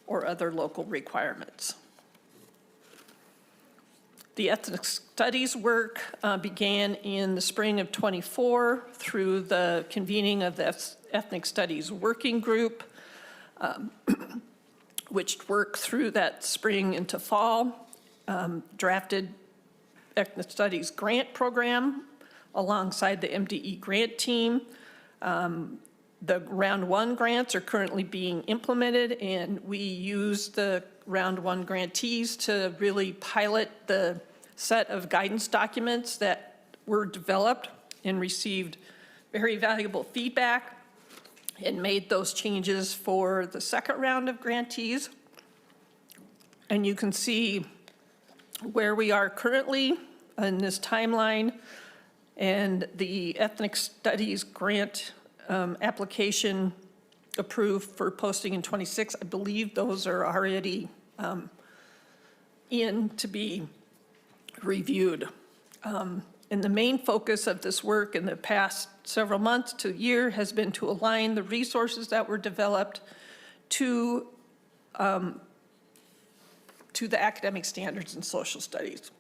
or other local requirements. The ethnic studies work began in the spring of 24 through the convening of the ethnic studies working group, which worked through that spring into fall, drafted ethnic studies grant program alongside the MDE grant team. The round 1 grants are currently being implemented, and we use the round 1 grantees to really pilot the set of guidance documents that were developed and received very valuable feedback and made those changes for the second round of grantees. And you can see where we are currently in this timeline, and the ethnic studies grant application approved for posting in '26. I believe those are already in to be reviewed. And the main focus of this work in the past several months to a year has been to align the resources that were developed to the academic standards in social studies.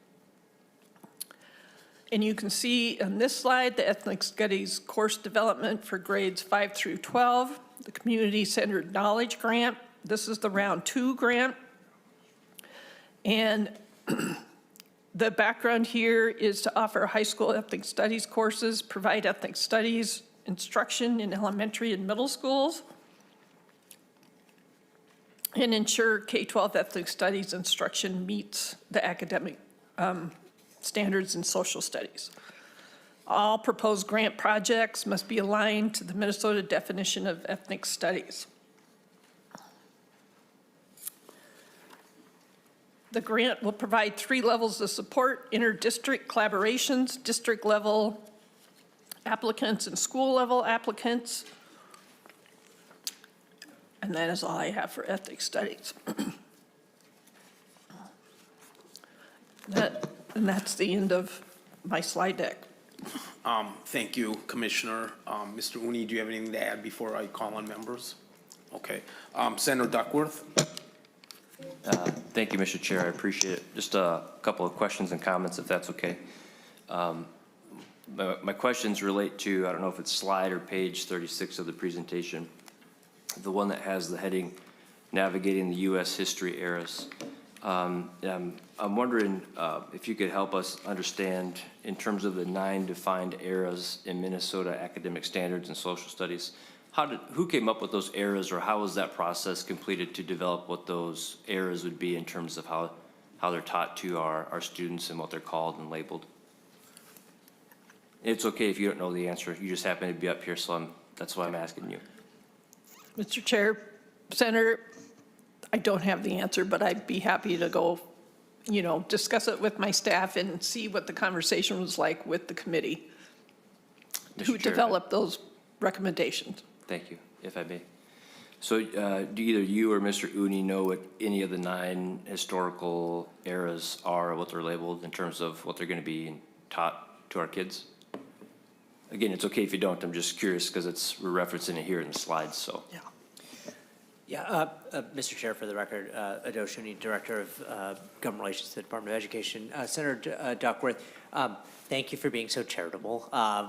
And you can see on this slide the ethnic studies course development for grades 5 through 12, the community-centered knowledge grant. This is the round 2 grant. And the background here is to offer high school ethnic studies courses, provide ethnic studies instruction in elementary and middle schools, and ensure K-12 ethnic studies instruction meets the academic standards in social studies. All proposed grant projects must be aligned to the Minnesota definition of ethnic studies. The grant will provide 3 levels of support: inter-district collaborations, district-level applicants, and school-level applicants. And that is all I have for ethnic studies. And that's the end of my slide deck. Thank you, Commissioner. Mr. Uni, do you have anything to add before I call on members? Okay. Senator Duckworth? Thank you, Mr. Chair. I appreciate it. Just a couple of questions and comments, if that's okay. My questions relate to, I don't know if it's slide or page 36 of the presentation, the one that has the heading, Navigating the U.S. History Eras. I'm wondering if you could help us understand, in terms of the 9 defined eras in Minnesota academic standards and social studies, who came up with those eras, or how was that process completed to develop what those eras would be in terms of how they're taught to our students and what they're called and labeled? It's okay if you don't know the answer. You just happen to be up here, so that's why I'm asking you. Mr. Chair, Senator, I don't have the answer, but I'd be happy to go, discuss it with my staff and see what the conversation was like with the committee who developed those recommendations. Thank you, if I may. So do either you or Mr. Uni know what any of the 9 historical eras are, or what they're labeled in terms of what they're going to be taught to our kids? Again, it's okay if you don't. I'm just curious because we're referencing it here in the slides, so. Yeah, Mr. Chair, for the record, Ado Shuni, Director of Government Relations at the Department of Education. Senator Duckworth, thank you for being so charitable,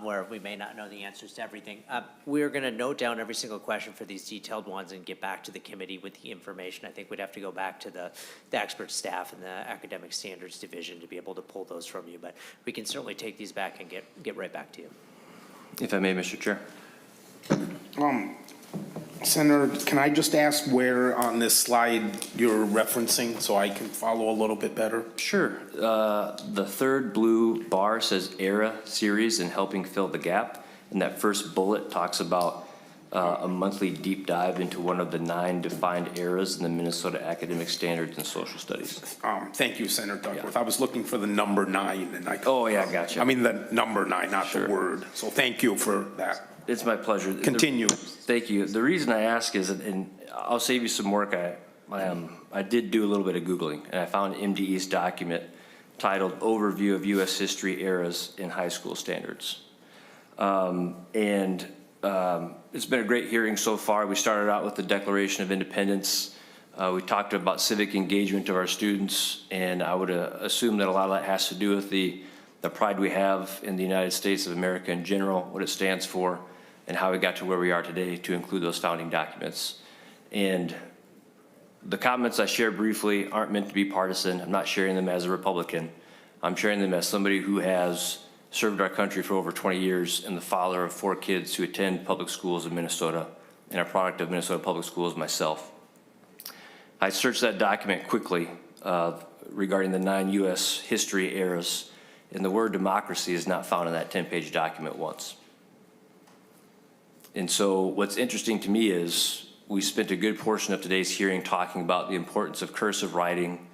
where we may not know the answers to everything. We're going to note down every single question for these detailed ones and get back to the committee with the information. I think we'd have to go back to the expert staff and the Academic Standards Division to be able to pull those from you, but we can certainly take these back and get right back to you. If I may, Mr. Chair. Senator, can I just ask where on this slide you're referencing so I can follow a little bit better? Sure. The third blue bar says ERA series and helping fill the gap. And that first bullet talks about a monthly deep dive into one of the 9 defined eras in the Minnesota Academic Standards and Social Studies. Thank you, Senator Duckworth. Yeah. I was looking for the number 9 and I. Oh, yeah, gotcha. I mean, the number 9, not Sure. the word. So thank you for that. It's my pleasure. Continue. Thank you. The reason I ask is, and I'll save you some work, I did do a little bit of Googling, and I found MDE's document titled Overview of U.S. History Eras in High School Standards. It's been a great hearing so far. We started out with the Declaration of Independence. We talked about civic engagement of our students, and I would assume that a lot of that has to do with the pride we have in the United States of America in general, what it stands for, and how we got to where we are today to include those founding documents. And the comments I share briefly aren't meant to be partisan. I'm not sharing them as a Republican. I'm sharing them as somebody who has served our country for over 20 years and the father of 4 kids who attend public schools in Minnesota and a product of Minnesota public schools myself. I searched that document quickly regarding the 9 U.S. history eras, and the word democracy is not found in that 10-page document once. And so what's interesting to me is we spent a good portion of today's hearing talking about the importance of cursive writing,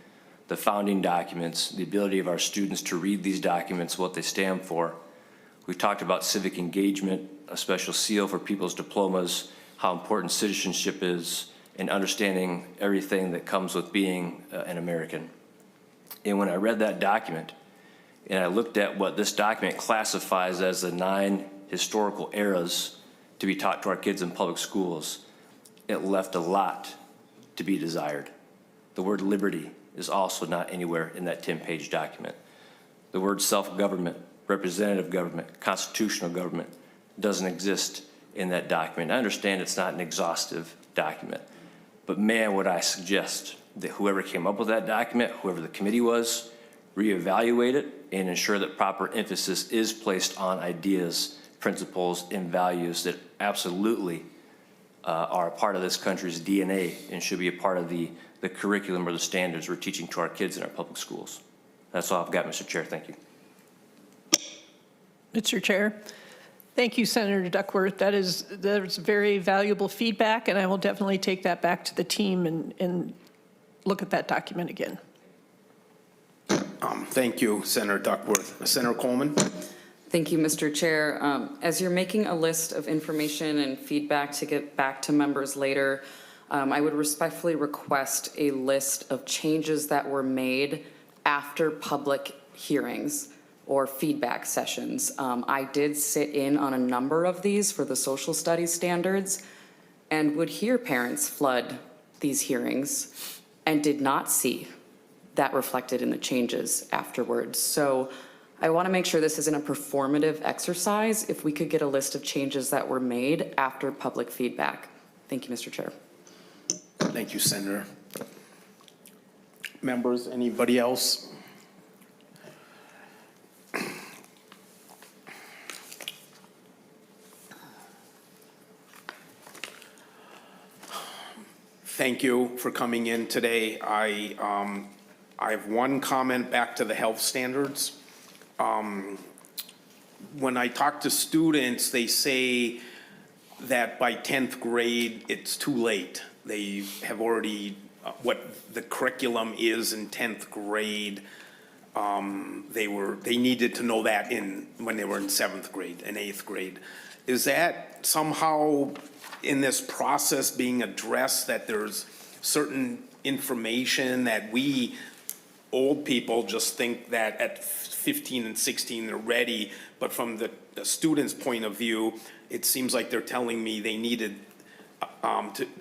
the founding documents, the ability of our students to read these documents, what they stand for. We talked about civic engagement, a special seal for people's diplomas, how important citizenship is, and understanding everything that comes with being an American. And when I read that document, and I looked at what this document classifies as the 9 historical eras to be taught to our kids in public schools, it left a lot to be desired. The word liberty is also not anywhere in that 10-page document. The word self-government, representative government, constitutional government doesn't exist in that document. I understand it's not an exhaustive document, but man, would I suggest that whoever came up with that document, whoever the committee was, reevaluate it and ensure that proper emphasis is placed on ideas, principles, and values that absolutely are a part of this country's DNA and should be a part of the curriculum or the standards we're teaching to our kids in our public schools. That's all I've got, Mr. Chair. Thank you. Mr. Chair. Thank you, Senator Duckworth. That is very valuable feedback, and I will definitely take that back to the team and look at that document again. Thank you, Senator Duckworth. Senator Coleman? Thank you, Mr. Chair. As you're making a list of information and feedback to get back to members later, I would respectfully request a list of changes that were made after public hearings or feedback sessions. I did sit in on a number of these for the social studies standards and would hear parents flood these hearings and did not see that reflected in the changes afterwards. So I want to make sure this isn't a performative exercise. If we could get a list of changes that were made after public feedback. Thank you, Mr. Chair. Thank you, Senator. Members, anybody else? Thank you for coming in today. I have one comment back to the health standards. When I talk to students, they say that by 10th grade, it's too late. They have already, what the curriculum is in 10th grade, they needed to know that when they were in 7th grade and 8th grade. Is that somehow in this process being addressed, that there's certain information that we old people just think that at 15 and 16 they're ready, but from the student's point of view, it seems like they're telling me they needed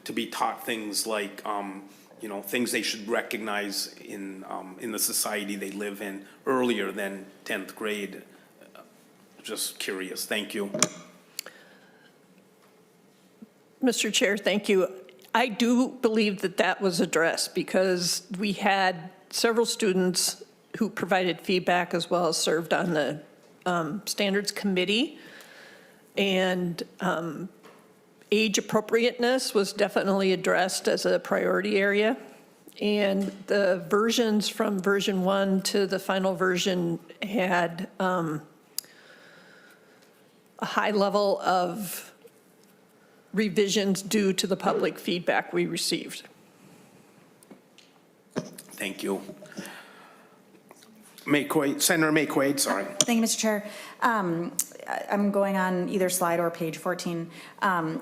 to be taught things like, you know, things they should recognize in the society they live in earlier than 10th grade. Just curious. Thank you. Mr. Chair, thank you. I do believe that that was addressed because we had several students who provided feedback as well as served on the standards committee. And age appropriateness was definitely addressed as a priority area. And the versions from version 1 to the final version had a high level of revisions due to the public feedback we received. Thank you. Senator May-Quade, sorry. Thank you, Mr. Chair. I'm going on either slide or page 14.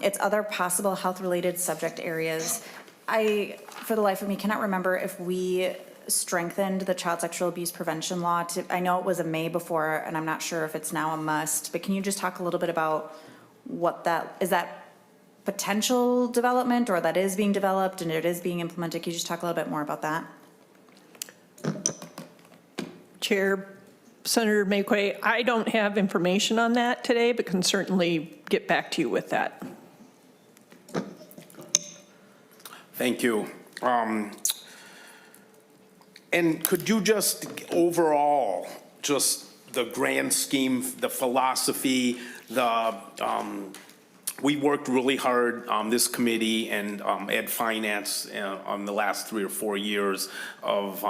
It's other possible health-related subject areas. I, for the life of me, cannot remember if we strengthened the child sexual abuse prevention law. I know it was a may before, and I'm not sure if it's now a must, but can you just talk a little bit about what that, is that potential development, or that is being developed and it is being implemented? Can you just talk a little bit more about that? Chair, Senator May-Quade, I don't have information on that today, but can certainly get back to you with that. Thank you. And could you just overall, just the grand scheme, the philosophy, the we worked really hard, this committee and Ed Finance on the last 3 or 4 years of,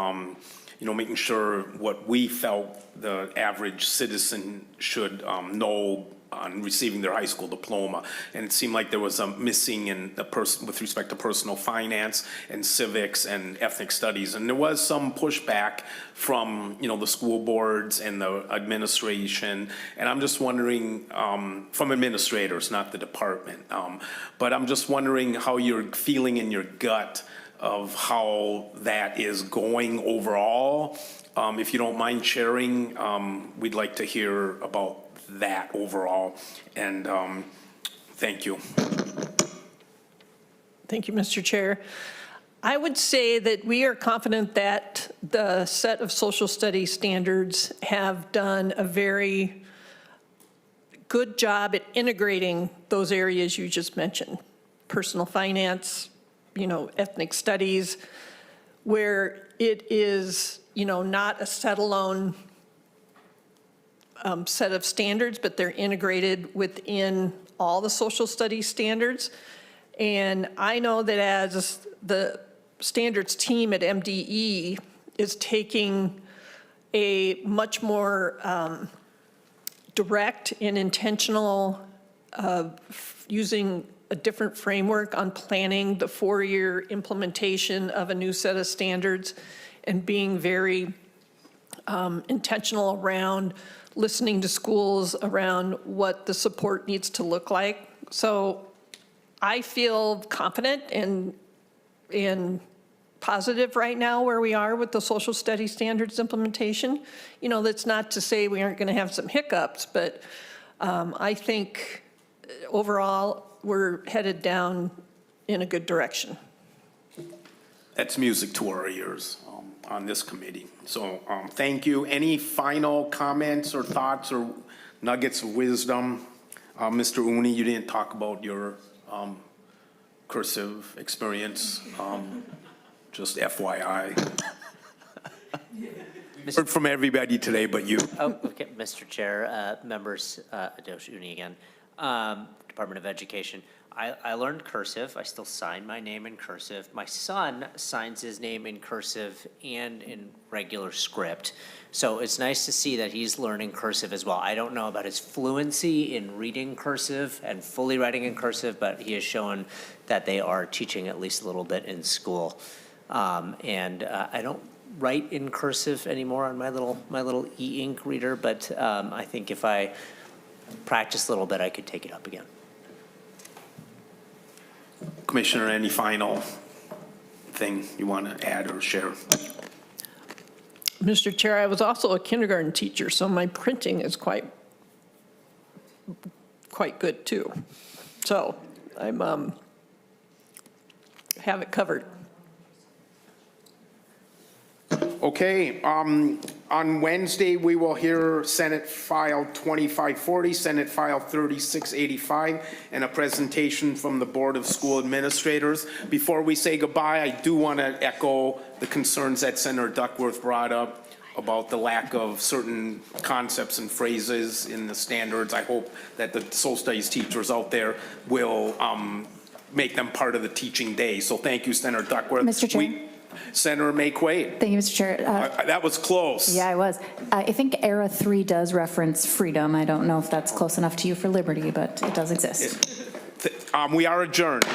making sure what we felt the average citizen should know on receiving their high school diploma. And it seemed like there was a missing in the with respect to personal finance and civics and ethnic studies. And there was some pushback from, the school boards and the administration. And I'm just wondering, from administrators, not the department. But I'm just wondering how you're feeling in your gut of how that is going overall. If you don't mind sharing, we'd like to hear about that overall, and thank you. Thank you, Mr. Chair. I would say that we are confident that the set of social studies standards have done a very good job at integrating those areas you just mentioned, personal finance, ethnic studies, where it is, not a set-alone set of standards, but they're integrated within all the social studies standards. And I know that as the standards team at MDE is taking a much more direct and intentional, using a different framework on planning the 4-year implementation of a new set of standards and being very intentional around listening to schools around what the support needs to look like. So I feel confident and positive right now where we are with the social studies standards implementation. That's not to say we aren't going to have some hiccups, but I think overall we're headed down in a good direction. That's music to our ears on this committee. So thank you. Any final comments or thoughts or nuggets of wisdom? Mr. Uni, you didn't talk about your Cursive experience, just FYI. Heard from everybody today but you. Oh, okay, Mr. Chair, members, Adosh Uni again, Department of Education. I learned Cursive. I still sign my name in Cursive. My son signs his name in Cursive and in regular script. So it's nice to see that he's learning Cursive as well. I don't know about his fluency in reading Cursive and fully writing in Cursive, but he has shown that they are teaching at least a little bit in school. I don't write in Cursive anymore on my little e-ink reader, but I think if I practice a little bit, I could take it up again. Commissioner, any final thing you want to add or share? Mr. Chair, I was also a kindergarten teacher, so my printing is quite good too. So I'm have it covered. Okay, on Wednesday, we will hear Senate File 2540, Senate File 3685, and a presentation from the Board of School Administrators. Before we say goodbye, I do want to echo the concerns that Senator Duckworth brought up about the lack of certain concepts and phrases in the standards. I hope that the social studies teachers out there will make them part of the teaching day. So thank you, Senator Duckworth. Mr. Chair. Senator May-Quaid. Thank you, Mr. Chair. That was close. Yeah, I was. I think Era 3 does reference freedom. I don't know if that's close enough to you for liberty, but it does exist. We are adjourned.